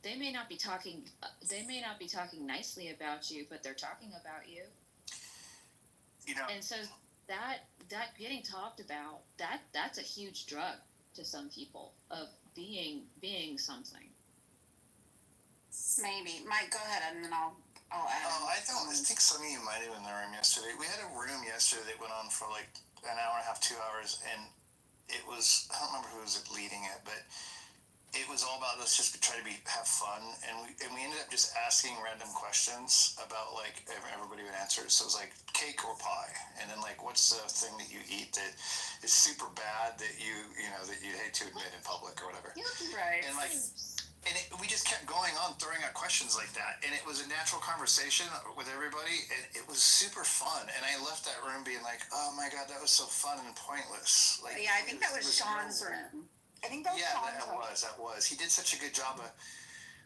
They may not be talking. They may not be talking nicely about you, but they're talking about you. You know, and so that getting talked about, that's a huge drug to some people of being something. Maybe. Mike, go ahead, and then I'll add. Oh, I think some of you might have been in the room yesterday. We had a room yesterday that went on for like an hour and a half, 2 hours, and it was, I don't remember who was leading it, but it was all about let's just try to have fun, and we ended up just asking random questions about like everybody would answer. So it was like cake or pie, and then like what's the thing that you eat that is super bad that you know that you'd hate to admit in public or whatever. Right. And like. And we just kept going on, throwing out questions like that. And it was a natural conversation with everybody, and it was super fun. And I left that room being like, oh my God, that was so fun and pointless. Like, yeah, I think that was Sean's room. I think that was Sean's room. That was. He did such a good job of,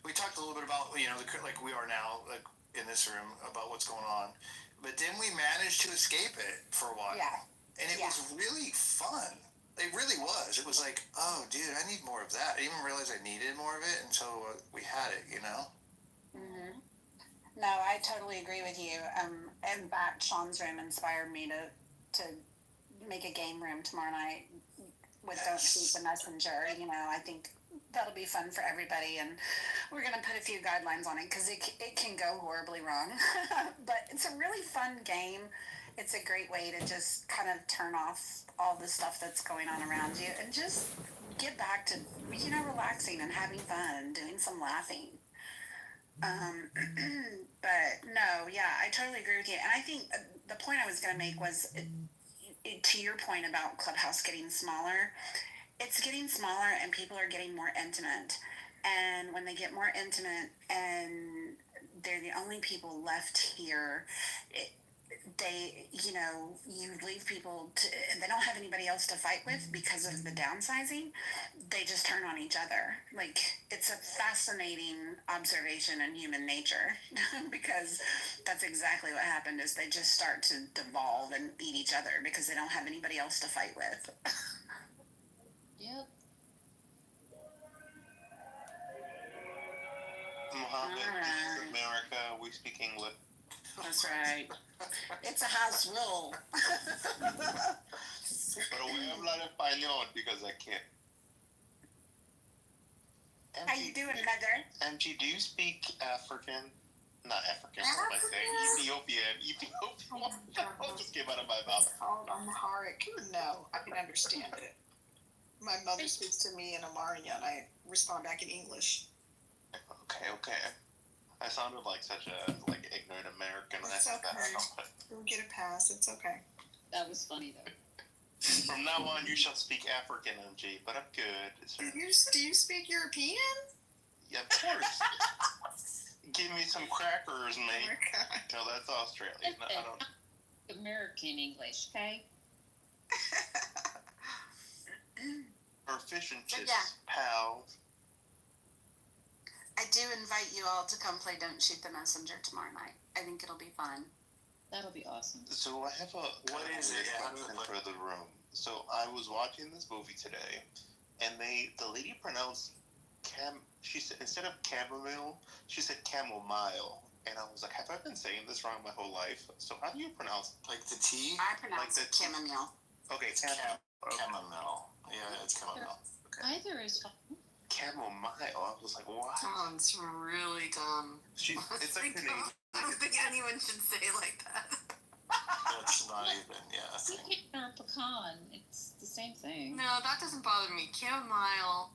we talked a little bit about, you know, like we are now, like in this room, about what's going on. But then we managed to escape it for a while. Yeah. And it was really fun. It really was. It was like, oh, dude, I need more of that. I didn't even realize I needed more of it until we had it, you know? Mm-hmm. No, I totally agree with you. In fact, Sean's room inspired me to make a game room tomorrow night with Don't Shoot the Messenger. You know, I think that'll be fun for everybody, and we're gonna put a few guidelines on it because it can go horribly wrong. But it's a really fun game. It's a great way to just kind of turn off all the stuff that's going on around you and just get back to, you know, relaxing and having fun and doing some laughing. But no, yeah, I totally agree with you. And I think the point I was going to make was to your point about Clubhouse getting smaller. It's getting smaller and people are getting more intimate. And when they get more intimate and they're the only people left here, they, you know, you leave people to, they don't have anybody else to fight with because of the downsizing. They just turn on each other. Like, it's a fascinating observation in human nature because that's exactly what happened is they just start to devolve and eat each other because they don't have anybody else to fight with. Yep. Mohammed, this is America. We speak English. That's right. It's a house rule. Pero voy a hablar español because I can't. How you doing, mother? MG, do you speak African? Not African, what am I saying? Ethiopian. What just came out of my mouth? It's called Amharic. No, I can understand it. My mother speaks to me in Amharic and I respond back in English. Okay. I sounded like such a ignorant American. It's okay. You'll get a pass. It's okay. That was funny though. From now on, you shall speak African, MG. But I'm good. Do you speak European? Yeah, of course. Give me some crackers, mate. No, that's Australian. No, I don't. American English, okay? Or fish and chips, Yeah. pals. I do invite you all to come play Don't Shoot the Messenger tomorrow night. I think it'll be fun. That'll be awesome. So I have What is it? question for the room. So I was watching this movie today, and the lady pronounced she said, instead of chamomile, she said chamomile. And I was like, have I been saying this wrong my whole life? So how do you pronounce Like the T? I pronounce it chamomile. Okay, Chamomile. Yeah, it's chamomile. Okay. Either is fine. chamomile. I was like, what? Sounds really dumb. It's like Canadian. I don't think anyone should say it like that. That's not even, yeah. Pecan or pecan, it's the same thing. No, that doesn't bother me. Chamomile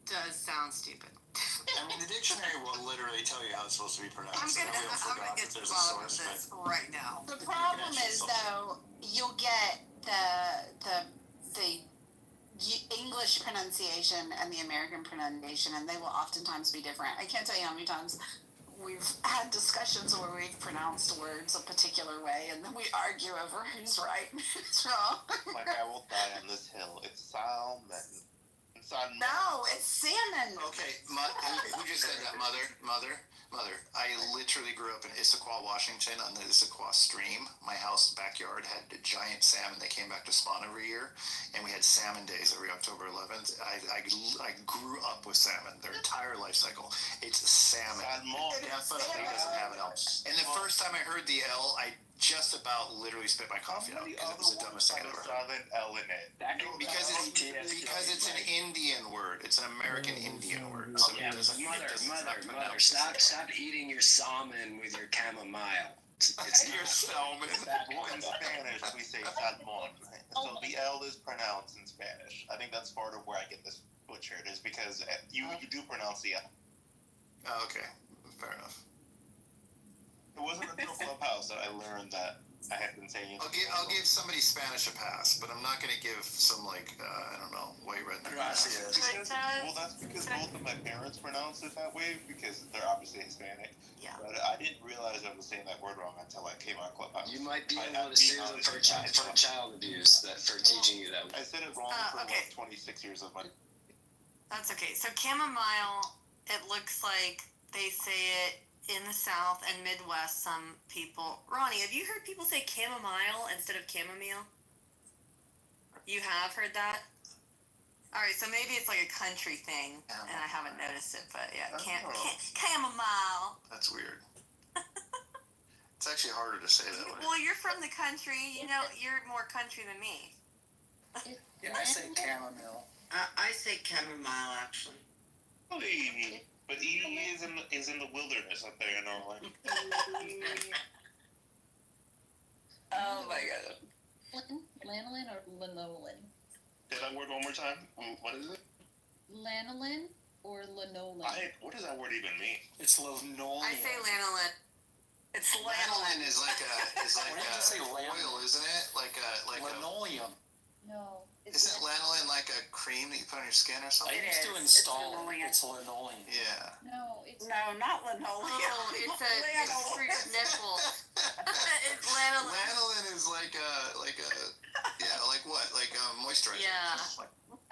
does sound stupid. I mean, the dictionary will literally tell you how it's supposed to be pronounced. I'm I know we all gonna forgot get that to there's the a bottom of source, this right now. The problem is, though, you'll get the English pronunciation and the American pronunciation, and they will oftentimes be different. I can't tell you how many times we've had discussions where we've pronounced words a particular way, and then we argue over who's right and who's wrong. Like, I will die on this hill. It's salmon. No, it's salmon. Okay, who just said that? Mother. I literally grew up in Issaquah, Washington, on the Issaquah Stream. My house backyard had a giant salmon. They came back to spawn every year, and we had salmon days every October 11th. I grew up with salmon their entire life cycle. It's salmon. It definitely doesn't have an L. And the first time I heard the L, I just about literally spit my coffee out because it was the dumbest thing I've ever heard. Southern L in it. Because it's an Indian word. It's an American Indian word. So Yeah, it doesn't. mother, stop eating your salmon with your chamomile. It's Your salmon. Well, in Spanish, we say salmon. So the L is pronounced in Spanish. I think that's part of where I get this butchered, is because you do pronounce the L. Oh, okay, fair enough. It wasn't until Clubhouse that I learned that I had been saying. I'll give somebody Spanish a pass, but I'm not going to give some I don't know, white redneck. Gracias. Well, that's because both of my parents pronounce it that way because they're obviously Hispanic. Yeah. But I didn't realize I was saying that word wrong until I came on Clubhouse. You might be able to sue them for child abuse for teaching you that. I said it wrong for okay. 26 years of my. That's okay. So chamomile, it looks like they say it in the South and Midwest. Some people. Ronnie, have you heard people say chamomile instead of chamomile? You have heard that? All right, so maybe it's like a country thing, and I haven't noticed it, but yeah, chamomile. That's weird. It's actually harder to say that way. Well, you're from the country. You know, you're more country than me. Yeah, I say chamomile. I say chamomile, actually. Really? But Edie is in the wilderness up there in Norway. Oh my god. Lanolin or linolen? Say that word one more time. What is it? Lanolin or linolen? What does that word even mean? It's linoleum. I say lanolin. It's Lanolin is like Why did you say a oil, isn't it? Like linoleum. No. Isn't lanolin like a cream that you put on your skin or something? I used to install it. It's linoleum. Yeah. No, it's No, not linoleum. Oh, it's for your nipples. It's lanolin. Lanolin is like what? Like moisturizer. Yeah.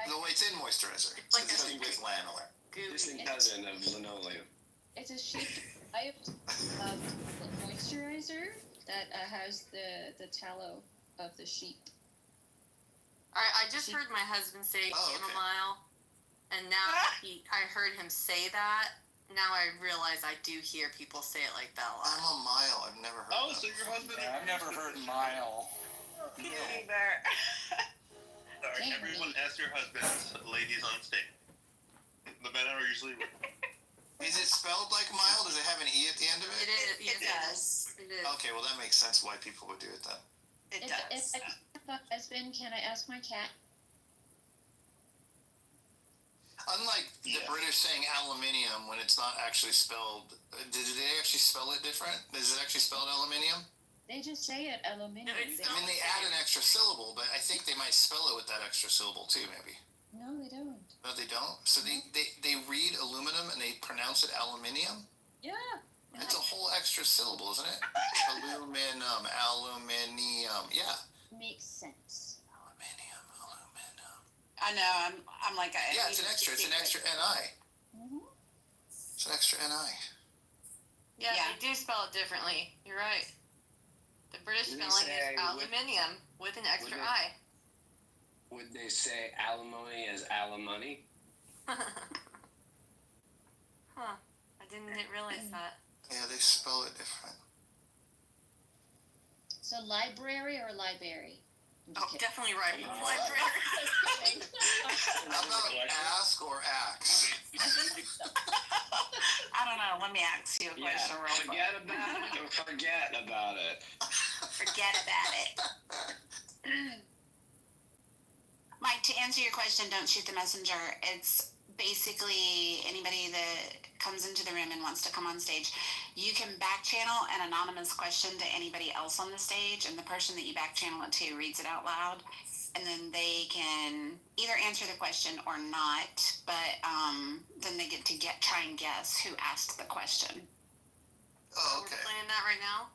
No, it's in moisturizer. It's like it's something with lanolin. Distant cousin of linoleum. It's a sheep type of moisturizer that has the tallow of the sheep. I just heard my husband say chamomile, and now I heard him say that. Now I realize I do hear people say it like that a lot. I'm a mile. I've never heard. Oh, so your husband? Yeah, I've never heard mile. Me neither. Sorry, everyone ask your husbands, ladies on stage. The men are usually. Is it spelled like mile? Does it have an E at the end of it? It does. It is. Okay, well that makes sense why people would do it then. It does. Husband, can I ask my cat? Unlike the British saying aluminium when it's not actually spelled, did they actually spell it different? Is it actually spelled aluminium? They just say it aluminium. I mean, they add an extra syllable, but I think they might spell it with that extra syllable too, maybe. No, they don't. No, they don't? So they read aluminum and they pronounce it aluminium? Yeah. It's a whole extra syllable, isn't it? Aluminum, aluminium, yeah. Makes sense. I know. I'm like. Yeah, it's an extra. It's an extra NI. Mm-hmm. It's an extra NI. Yeah, they do spell it differently. You're right. The British Did they spelling say is aluminium with an extra would I. Would they say alimony as alimony? Huh. I didn't realize that. Yeah, they spell it different. So library or library? Oh, definitely right. Library. How about ask or axe? I don't know. Let me ask you a question real quick. Forget about it or forget about it. Forget about it. Mike, to answer your question, don't shoot the messenger. It's basically anybody that comes into the room and wants to come on stage. You can back channel an anonymous question to anybody else on the stage, and the person that you back channel it to reads it out loud, and then they can either answer the question or not, but then they get to try and guess who asked the question. Oh, okay. We're playing that right now?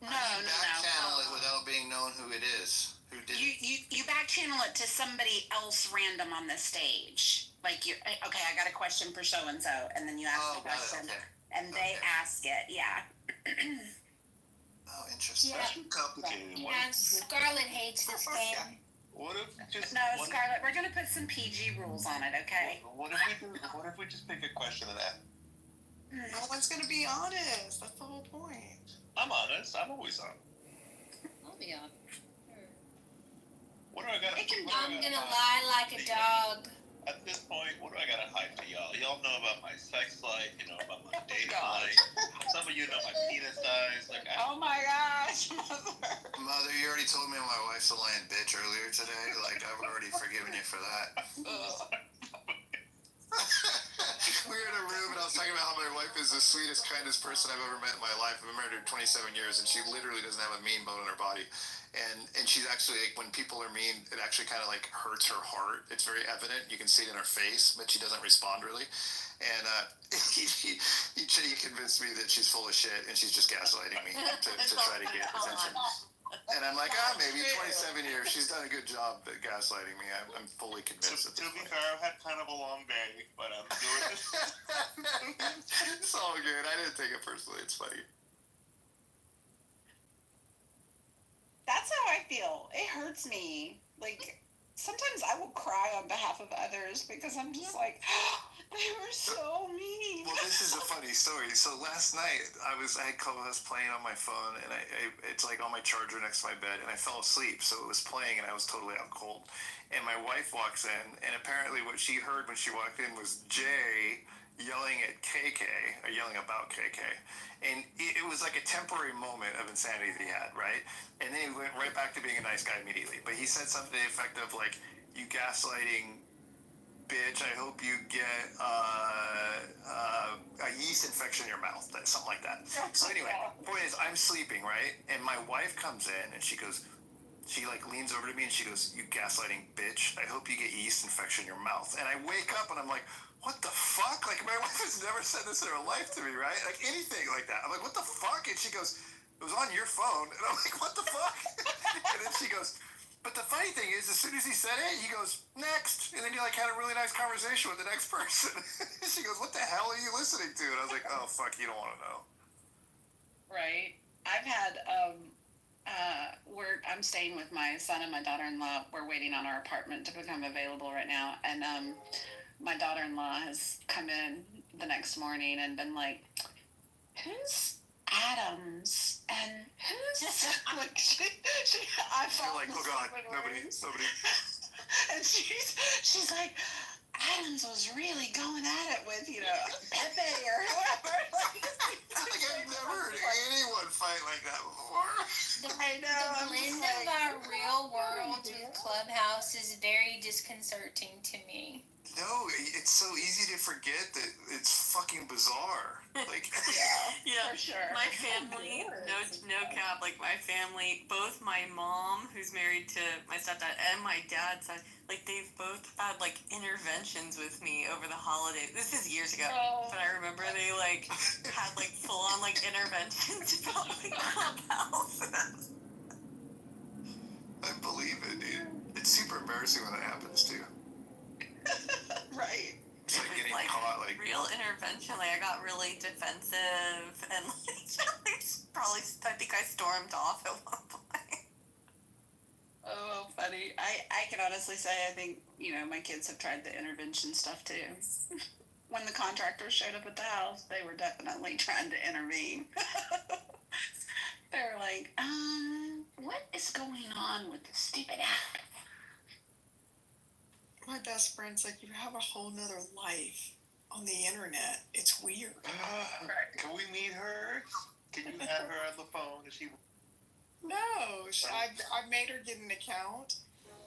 No. Back channel it without being known who it is. Who did it? You back channel it to somebody else random on the stage. Like okay, I got a question for so and so, and then you ask the question, and they ask it. Yeah. Oh, interesting. That's complicated. Yeah, Scarlett hates this game. What if just? No, Scarlett, we're gonna put some PG rules on it, okay? What if we just pick a question and ask? No one's gonna be honest. That's the whole point. I'm honest. I'm always honest. I'll be on. What do I gotta? I'm gonna lie like a dog. At this point, what do I gotta hide for y'all? Y'all know about my sex life, you know about my dating life. Some of you know my penis size. Like, Oh my gosh, Mother, you already told me my wife's a lying bitch earlier today. Like, I've already forgiven you for that. We were in a room and I was talking about how my wife is the sweetest, kindest person I've ever met in my life. I've been married her 27 years and she literally doesn't have a mean bone in her body. And she's actually, like, when people are mean, it actually kind of like hurts her heart. It's very evident. You can see it in her face, but she doesn't respond really. And he convinced me that she's full of shit and she's just gaslighting me to try to get attention. And I'm like, maybe 27 years. She's done a good job at gaslighting me. I'm fully convinced. To be fair, I've had kind of a long day, but I'm doing it. It's all good. I didn't take it personally. It's funny. that's how I feel. It hurts me. Like sometimes I will cry on behalf of others because I'm just like, They were so mean. Well, this is a funny story. So last night I had Clubhouse playing on my phone, and it's like on my charger next to my bed, and I fell asleep. So it was playing, and I was totally out cold. And my wife walks in, and apparently what she heard when she walked in was Jay yelling at KK, or yelling about KK. And it was like a temporary moment of insanity that he had, right? And then he went right back to being a nice guy immediately. But he said something to the effect of like, "You gaslighting bitch, I hope you get a yeast infection in your mouth," something like that. So anyway, point is, I'm sleeping, right? And my wife comes in and she like leans over to me and she goes, "You gaslighting bitch, I hope you get yeast infection in your mouth." And I wake up and I'm like, what the fuck? Like, my wife has never said this in her life to me, right? Like, anything like that. I'm like, what the fuck? And she goes, "It was on your phone." And I'm like, what the fuck? And then she goes, "But the funny thing is, as soon as he said it, he goes, next." And then you like had a really nice conversation with the next person. She goes, "What the hell are you listening to?" And I was like, oh, fuck, you don't want to know. Right. I've had, I'm staying with my son and my daughter-in-law. We're waiting on our apartment to become available right now. And, my daughter-in-law has come in the next morning and been like, "Who's Adams and who's like I felt like, oh god, nobody. And she's like, "Adams was really going at it with Pepe or whoever." Like, I've never heard anyone fight like that before. I know. The blend of our real world with Clubhouse is very disconcerting to me. No, it's so easy to forget that it's fucking bizarre. Like, Yeah, for sure. my family, no cap, like my family, both my mom, who's married to my stepdad, and my dad's side, like they've both had like interventions with me over the holidays. This is years ago, but I remember they like had like full on like interventions about like Clubhouse. I believe it, dude. It's super embarrassing when that happens too. Right. It's like getting like caught, like real intervention. Like I got really defensive and like probably I think I stormed off at one point. Oh, funny. I can honestly say I think, my kids have tried the intervention stuff too. When the contractors showed up at the house, they were definitely trying to intervene. They were like, what is going on with this stupid app? My best friend's like, "You have a whole nother life on the internet. It's weird." Can we meet her? Can you have her on the phone? Is she? No, I made her get an account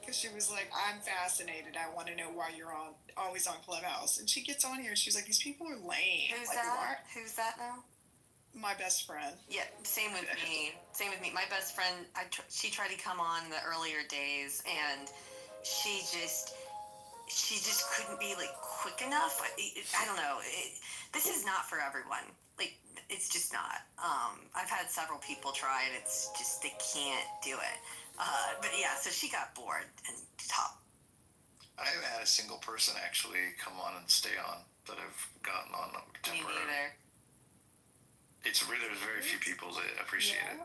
because she was like, "I'm fascinated. I want to know why you're always on Clubhouse." And she gets on here and she's like, "These people are lame." Who's like, that? Who's that now? My best friend. Yeah, same with me. Same with me. My best friend, she tried to come on in the earlier days, and she just couldn't be like quick enough. I don't know. This is not for everyone. Like, it's just not. I've had several people try, and it's just they can't do it. But yeah, so she got bored and stopped. I haven't had a single person actually come on and stay on that I've gotten on temporarily. Me neither. There's very few people that appreciate it.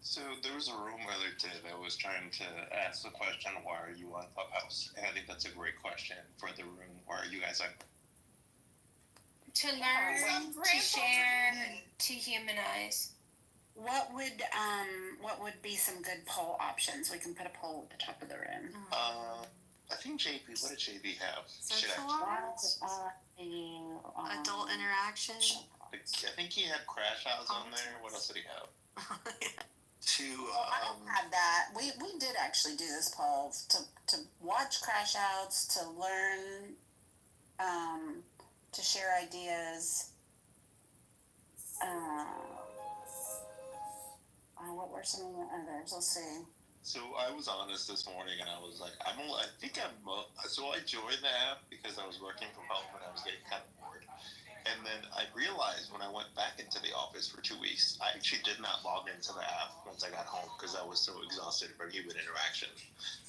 So there was a room earlier today that was trying to ask the question, "Why are you on Clubhouse?" And I think that's a great question for the room. Why are you guys on? To learn, to share, to humanize. What would be some good poll options? We can put a poll at the top of the room. I think JB. What did JB have? Socialize? Adult interaction? I think he had Crash Outs on there. What else did he have? I don't have that. We did actually do this poll to watch Crash Outs, to learn, to share ideas. What were some of the others? Let's see. So I was honest this morning, and I was like, so I joined the app because I was working from home and I was getting kind of bored. And then I realized when I went back into the office for 2 weeks, I actually did not log into the app once I got home because I was so exhausted from human interaction.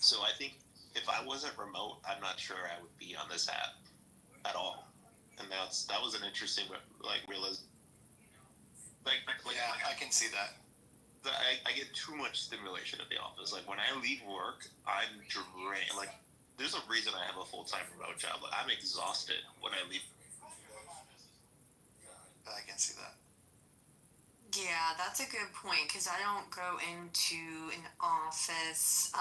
So I think if I wasn't remote, I'm not sure I would be on this app at all. And that was an interesting realization. Yeah, I can see that. I get too much stimulation at the office. Like when I leave work, I'm drained. Like there's a reason I have a full-time remote job. Like, I'm exhausted when I leave. I can see that. Yeah, that's a good point because I don't go into an office.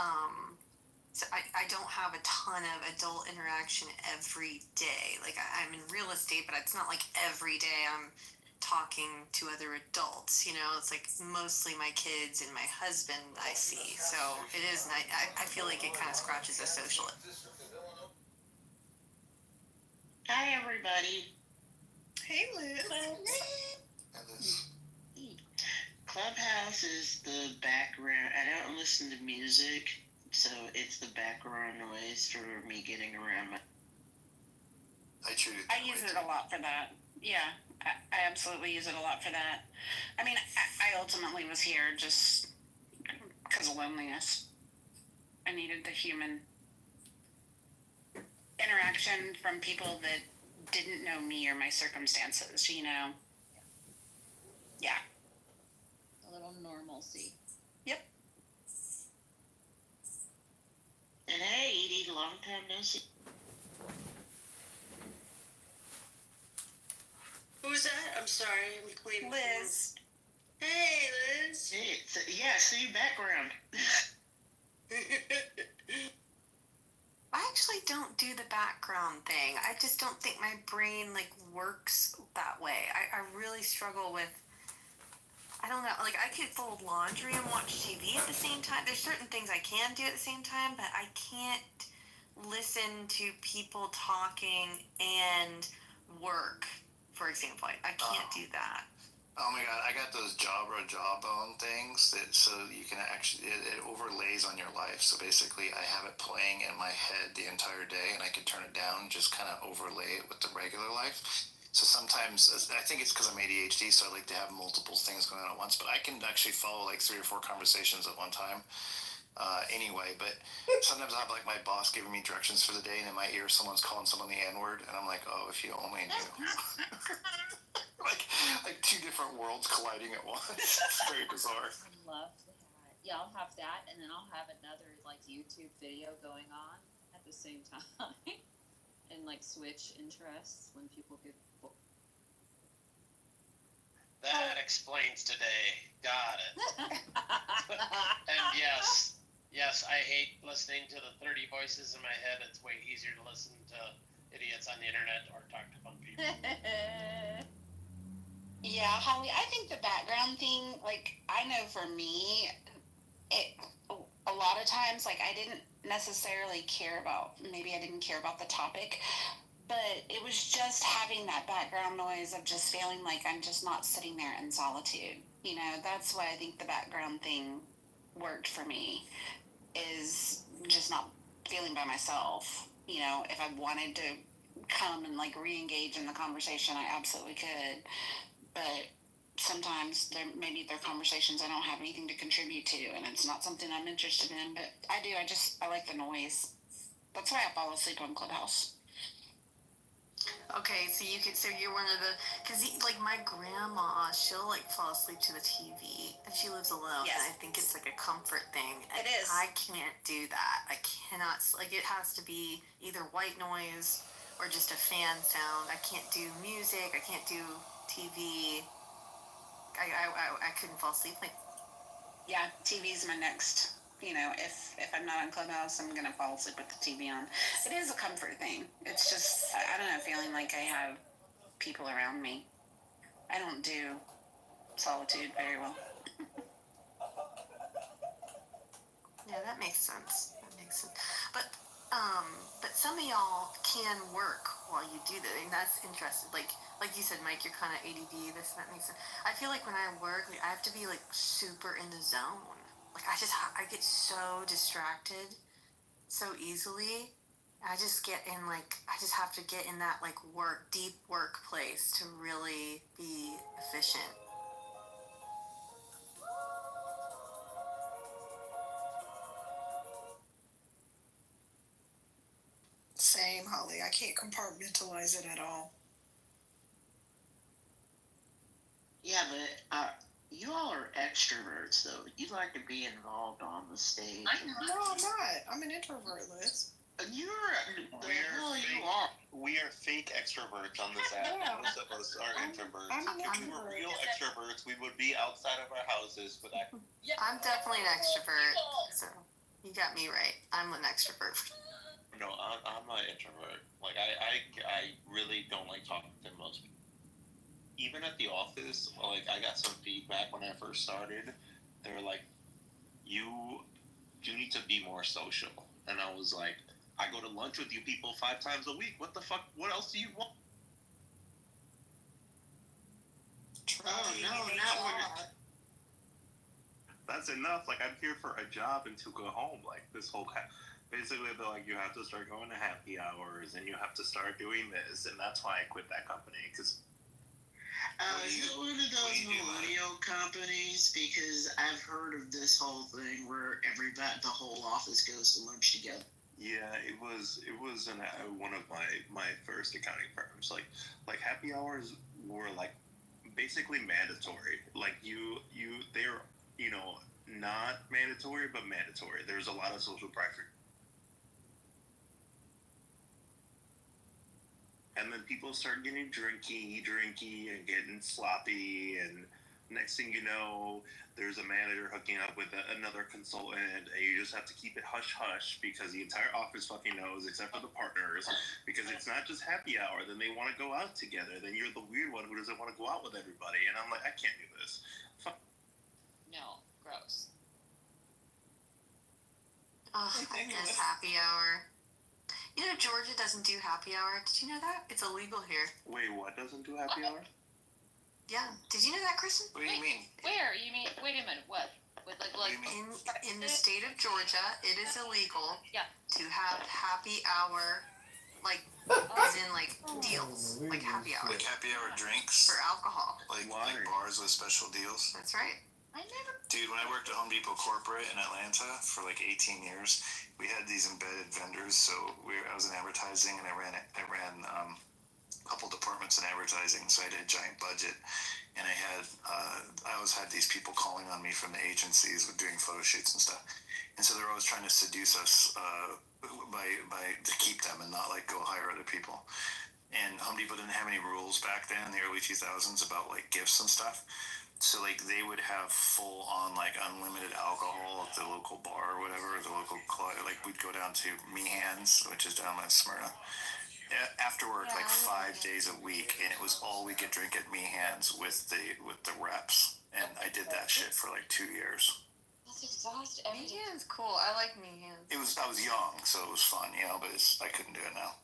So I don't have a ton of adult interaction every day. Like I'm in real estate, but it's not like every day I'm talking to other adults. You know, it's like mostly my kids and my husband I see. So it is nice. I feel like it kind of scratches a social. Hi, everybody. Hey, Liz. Clubhouse is the background. I don't listen to music, so it's the background noise for me getting around. I treat it. I use it a lot for that. Yeah, I absolutely use it a lot for that. I mean, I ultimately was here just because of loneliness. I needed the human interaction from people that didn't know me or my circumstances, you know? Yeah. A little normalcy. Yep. And hey, Edie, long time no see. Who's that? I'm sorry, I'm waiting. Liz. Hey, Liz. Hey, yeah, see background. I actually don't do the background thing. I just don't think my brain like works that way. I really struggle with. I don't know. Like I could fold laundry and watch TV at the same time. There's certain things I can do at the same time, but I can't listen to people talking and work. For example, I can't do that. Oh my god, I got those jawbone things that so you can actually it overlays on your life. So basically, I have it playing in my head the entire day, and I can turn it down, and just kind of overlay it with the regular life. So sometimes I think it's because I'm ADHD, so I like to have multiple things going on at once. But I can actually follow like 3 or 4 conversations at one time. Anyway, but sometimes I have like my boss giving me directions for the day, and in my ear, someone's calling someone the N-word, and I'm like, oh, if you only knew. like 2 different worlds colliding at once. It's very bizarre. I love that. Yeah, I'll have that, and then I'll have another like YouTube video going on at the same time, and like switch interests when people get. That explains today. Got it. And yes, I hate listening to the 30 voices in my head. It's way easier to listen to idiots on the internet or talk to fun people. Yeah, Holly, I think the background thing, like, I know for me, a lot of times, like, I didn't necessarily care about, maybe I didn't care about the topic, but it was just having that background noise of just feeling like I'm just not sitting there in solitude. You know, that's why I think the background thing worked for me, is just not feeling by myself. You know, if I wanted to come and, like, re-engage in the conversation, I absolutely could. But sometimes maybe they're conversations I don't have anything to contribute to, and it's not something I'm interested in. But I do. I like the noise. That's why I fall asleep on Clubhouse. Okay, so you're one of the, because like my grandma, she'll like fall asleep to the TV, and she lives alone. Yes. And I think it's like a comfort thing. It is. I can't do that. I cannot, like, it has to be either white noise or just a fan sound. I can't do music. I can't do TV. I couldn't fall asleep. Like, Yeah, TV's my next. You know, if I'm not on Clubhouse, I'm gonna fall asleep with the TV on. It is a comfort thing. It's just, I don't know, feeling like I have people around me. I don't do solitude very well. yeah, that makes sense. But some of y'all can work while you do that, and that's interesting. Like you said, Mike, you're kind of ADD. That makes sense. I feel like when I work, like, I have to be like super in the zone. Like I get so distracted so easily. I just have to get in that like deep work place to really be efficient. Same, Holly. I can't compartmentalize it at all. Yeah, but you all are extroverts, though. You like to be involved on the stage. No, I'm not. I'm an introvert, Liz. We are fake extroverts on this app. Yeah. Most of us are introverts. I'm an If we were real extroverts, we would be outside of our houses with that. I'm definitely an extrovert, so you got me right. I'm an extrovert. No, I'm an introvert. Like, I really don't like talking to most people. Even at the office, like, I got some feedback when I first started. They were like, you need to be more social. And I was like, I go to lunch with you people 5 times a week. What the fuck? What else do you want? Oh, no, not one. That's enough. Like, I'm here for a job and to go home. Like, this whole basically, they're like, you have to start going to happy hours and you have to start doing this. And that's why I quit that company. Because Is it one of those millennial companies? Because I've heard of this whole thing where the whole office goes to lunch together. yeah, it was in one of my first accounting firms. Like happy hours were like basically mandatory. Like they're not mandatory but mandatory. There's a lot of social pressure. And then people start getting drinky, and getting sloppy, and next thing you know, there's a manager hooking up with another consultant, and you just have to keep it hush-hush because the entire office fucking knows, except for the partners, because it's not just happy hour. Then they want to go out together. Then you're the weird one who doesn't want to go out with everybody. And I'm like, I can't do this. Fuck. No, gross. Oh, I miss happy hour. You know, Georgia doesn't do happy hour. Did you know that? It's illegal here. Wait, what doesn't do happy hour? Yeah. Did you know that, Kristen? What do you mean? Where? You mean? Wait a minute. What? With like In the state of Georgia, it is illegal Yeah. to have happy hour, like as in like deals, like happy hour Like happy hour drinks? for alcohol. Like bars with special deals? That's right. I never. Dude, when I worked at Home Depot corporate in Atlanta for like 18 years, we had these embedded vendors. So I was in advertising, and I ran a couple departments in advertising. So I had a giant budget, and I always had these people calling on me from the agencies with doing photo shoots and stuff. And so they're always trying to seduce us by to keep them and not like go hire other people. And Home Depot didn't have any rules back then in the early 2000s about like gifts and stuff. So like they would have full on like unlimited alcohol at the local bar or whatever, the local club. Like we'd go down to Meehan's, which is down in Smyrna, after work like 5 days a week, and it was all we could drink at Meehan's with the reps. And I did that shit for like 2 years. That's exhausting. Meehan's cool. I like Meehan's. I was young, so it was fun, but I couldn't do it now.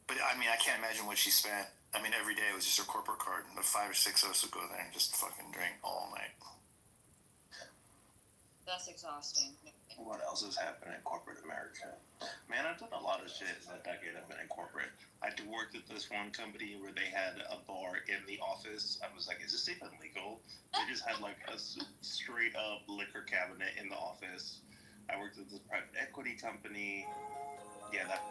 But I mean, I can't imagine what she spent. I mean, every day it was just her corporate card, and the 5 or 6 of us would go there and just fucking drink all night. That's exhausting. What else is happening in corporate America? Man, I've done a lot of shit in the decade I've been in corporate. I worked at this one company where they had a bar in the office. I was like, is this even legal? They just had like a straight up liquor cabinet in the office. I worked at this private equity company. Yeah, that.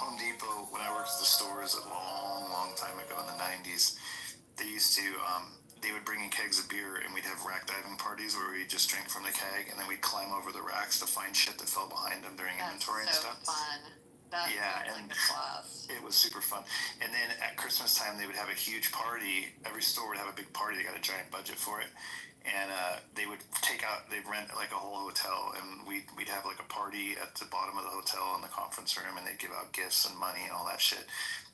Home Depot, when I worked at the stores a long time ago in the 90s, they used to, they would bring in kegs of beer, and we'd have rack diving parties where we'd just drink from the keg, and then we'd climb over the racks to find shit that fell behind them during inventory and stuff. Fun. That Yeah, like and a class. it was super fun. And then at Christmas time, they would have a huge party. Every store would have a big party. They got a giant budget for it. And they would they'd rent like a whole hotel, and we'd have like a party at the bottom of the hotel in the conference room, and they'd give out gifts and money and all that shit.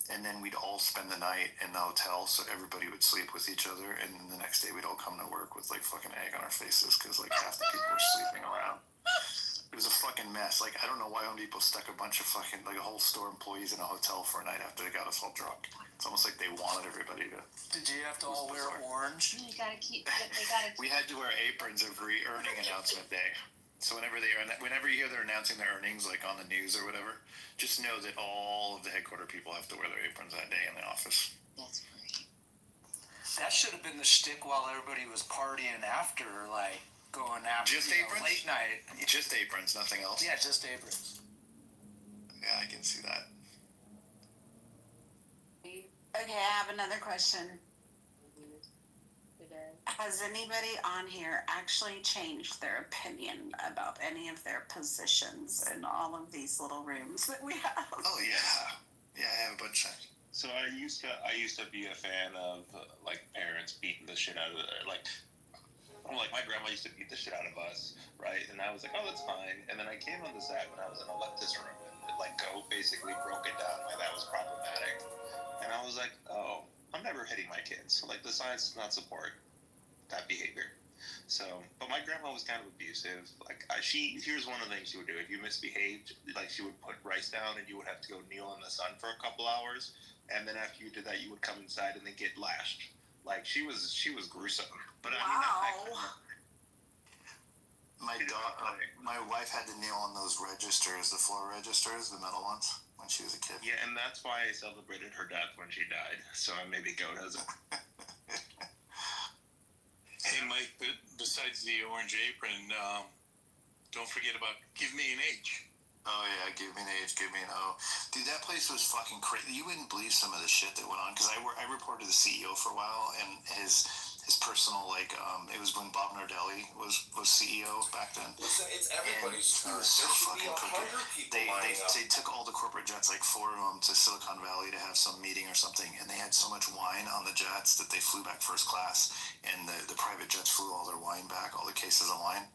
And then we'd all spend the night in the hotel, so everybody would sleep with each other, and then the next day we'd all come to work with like fucking egg on our faces because like half the people were sleeping around. It was a fucking mess. Like, I don't know why Home Depot stuck a bunch of fucking, like, a whole store employees in a hotel for a night after they got us all drunk. It's almost like they wanted everybody to. Did you have to all wear orange? You gotta keep. They gotta. We had to wear aprons every earning announcement day. So whenever you hear they're announcing their earnings, like on the news or whatever, just know that all of the headquarter people have to wear their aprons that day in the office. That's great. That should have been the shtick while everybody was partying after, like. Going after just aprons? Late night. Just aprons, nothing else? Yeah, just aprons. Yeah, I can see that. Okay, I have another question. has anybody on here actually changed their opinion about any of their positions in all of these little rooms that we have? Oh yeah, yeah, I have a bunch of. So I used to be a fan of like parents beating the shit out of like my grandma used to beat the shit out of us, right? And I was like, oh, that's fine. And then I came on this app and I was in a leftist room and like Go basically broke it down why that was problematic. And I was like, oh, I'm never hitting my kids. Like the science does not support that behavior. So, but my grandma was kind of abusive. Like here's one of the things she would do. If you misbehaved, like she would put rice down and you would have to go kneel in the sun for a couple hours. And then after you did that, you would come inside and then get lashed. Like she was gruesome. But wow. My wife had to kneel on those registers, the floor registers, the metal ones, when she was a kid. Yeah, and that's why I celebrated her death when she died. So maybe Go doesn't. Hey, Mike, besides the orange apron, don't forget about Give Me an H. Oh, yeah, Give Me an H, Give Me an O. Dude, that place was fucking crazy. You wouldn't believe some of the shit that went on. Because I reported to the CEO for a while, and his personal, like, it was when Bob Nardelli was CEO back then. Listen, it's everybody's turn. He was so There should be fucking 100 people They lining up. took all the corporate jets, like 4 of them, to Silicon Valley to have some meeting or something, and they had so much wine on the jets that they flew back first class, and the private jets flew all their wine back, all the cases of wine.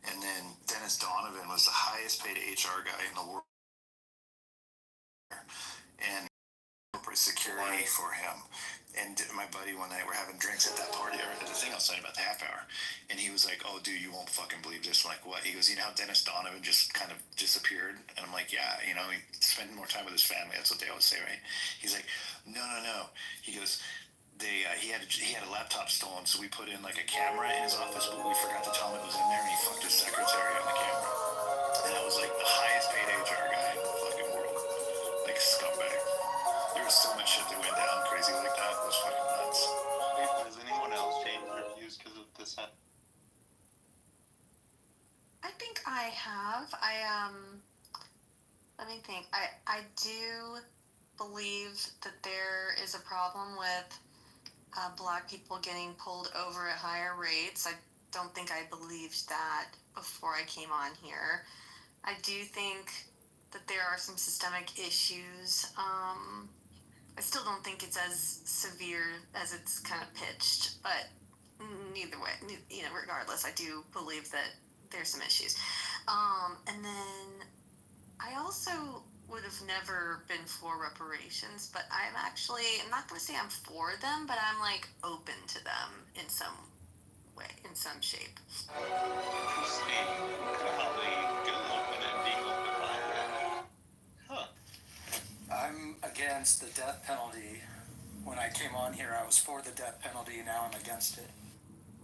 And then Dennis Donovan was the highest paid HR guy in the world, and corporate security for him. And my buddy one night, we're having drinks at that party, or at the thing outside about the half hour, and he was like, oh dude, you won't fucking believe this. I'm like, what? He goes, you know how Dennis Donovan just kind of disappeared? And I'm like, yeah, you know, he spent more time with his family, that's what they always say, right? He's like, no. He goes, he had a laptop stolen, so we put in like a camera in his office, but we forgot to tell him it was in there, and he fucked his secretary on the camera. And that was like the highest paid HR guy in the fucking world, like a scumbag. There was so much shit that went down crazy like that. It was fucking nuts. Has anyone else changed their views because of this? I think I have. Let me think. I do believe that there is a problem with Black people getting pulled over at higher rates. I don't think I believed that before I came on here. I do think that there are some systemic issues. I still don't think it's as severe as it's kind of pitched, but neither way, regardless, I do believe that there's some issues. And then I also would have never been for reparations, but I'm not going to say I'm for them, but I'm like open to them in some way, in some shape. I'm against the death penalty. When I came on here, I was for the death penalty. Now I'm against it.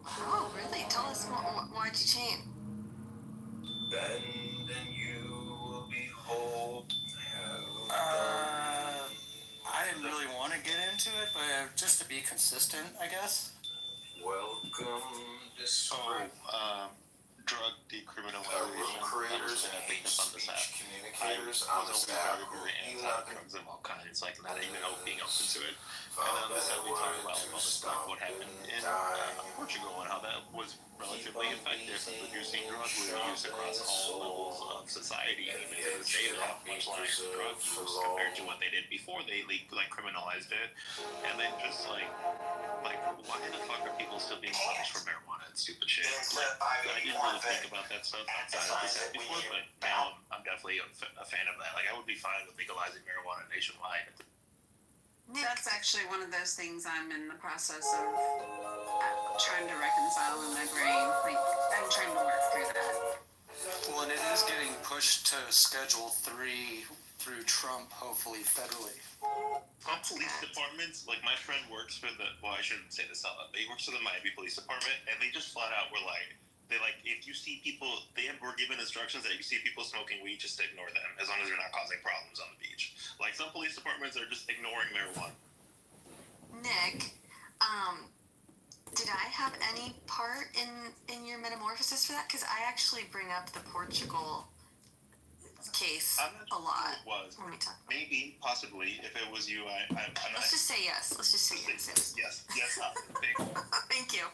Oh, really? Tell us why'd you change? Bend and you will behold. I didn't really want to get into it, but just to be consistent, I guess. Welcome this Drug decriminalization. Room creators and hate speech communicators on this app who very anti-drugs of all kinds, like not even being open to it. And on this app we talk about all the stuff, what happened in Portugal and how that was relatively effective in reducing drug use across all levels of society, and even to this day they have much less drug use compared to what they did before they criminalized it. And then just like why the fuck are people still being punished for marijuana and stupid shit? I didn't really think about that stuff outside of this app before, but now I'm definitely a fan of that. Like I would be fine with legalizing marijuana nationwide. That's actually one of those things I'm in the process of trying to reconcile in my brain. Like, I'm trying to work through that. Well, and it is getting pushed to Schedule 3 through Trump, hopefully federally. Some police departments, like my friend works for I shouldn't say this out loud, but he works for the Miami Police Department, and they just flat out were like, if you see people, were given instructions that if you see people smoking weed, just ignore them, as long as they're not causing problems on the beach. Like some police departments are just ignoring marijuana. Nick, did I have any part in your metamorphosis for that? Because I actually bring up the Portugal case a lot. It was. Maybe, possibly, if it was you, I'm not. Let's just say yes. Let's just say yes. Yes. Thank you. Thank you.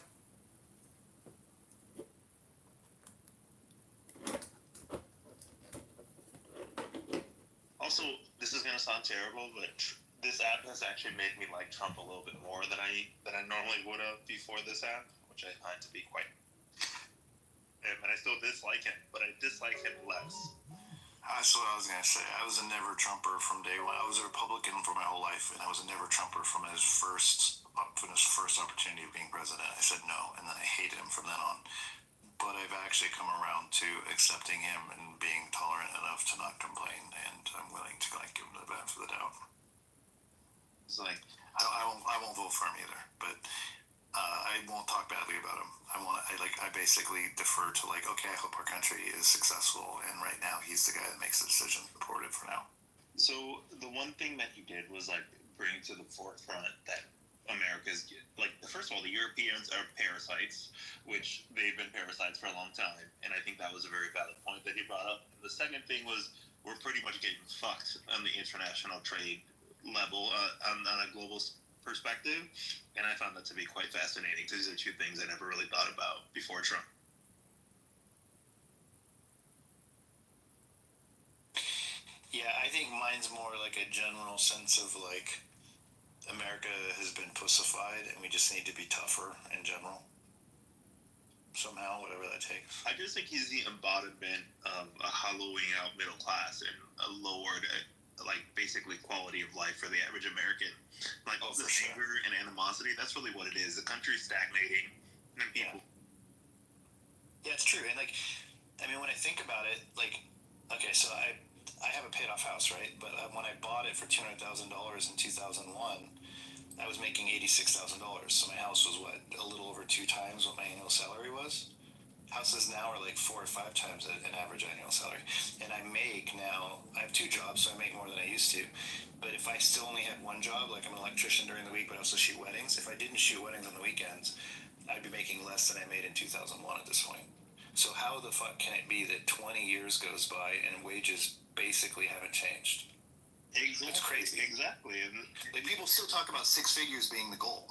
also, this is gonna sound terrible, but this app has actually made me like Trump a little bit more than I normally would have before this app, which I find to be quite. And I still dislike him, but I dislike him less. That's what I was gonna say. I was a never Trumper from day one. I was a Republican for my whole life, and I was a never Trumper from his first opportunity of being president. I said no, and then I hated him from then on. But I've actually come around to accepting him and being tolerant enough to not complain, and I'm willing to like give him the benefit of the doubt. It's like I won't vote for him either, but I won't talk badly about him. I basically defer to like, okay, I hope our country is successful, and right now he's the guy that makes the decision. Support it for now. So the one thing that he did was like bring to the forefront that America's like, first of all, the Europeans are parasites, which they've been parasites for a long time, and I think that was a very valid point that he brought up. And the second thing was we're pretty much getting fucked on the international trade level on a global perspective, and I found that to be quite fascinating. These are two things I never really thought about before Trump. Yeah, I think mine's more like a general sense of like America has been pussified, and we just need to be tougher in general. Somehow, whatever that takes. I just think he's the embodiment of a hollowing out middle class and a lowered, like, basically quality of life for the average American. Like, all the anger and animosity, that's really what it is. The country's stagnating, and people... Yeah, it's true. And, like, I mean, when I think about it, like, okay, so I have a paid-off house, right? But when I bought it for $200,000 in 2001, I was making $86,000. So my house was, what, a little over 2 times what my annual salary was? Houses now are like 4 or 5 times an average annual salary. And I have 2 jobs, so I make more than I used to. But if I still only had 1 job, like I'm an electrician during the week, but I also shoot weddings. If I didn't shoot weddings on the weekends, I'd be making less than I made in 2001 at this point. So how the fuck can it be that 20 years goes by and wages basically haven't changed? Exactly. It's crazy. Exactly. And like, people still talk about 6 figures being the goal.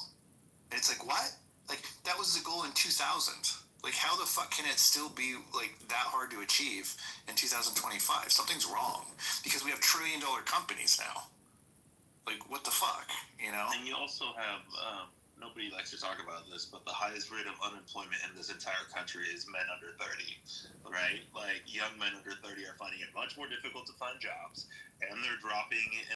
And it's like, what? Like, that was the goal in 2000. Like, how the fuck can it still be, like, that hard to achieve in 2025? Something's wrong. Because we have trillion-dollar companies now. Like, what the fuck, you know? And you also have, nobody likes to talk about this, but the highest rate of unemployment in this entire country is men under 30, right? Like, young men under 30 are finding it much more difficult to find jobs, and they're dropping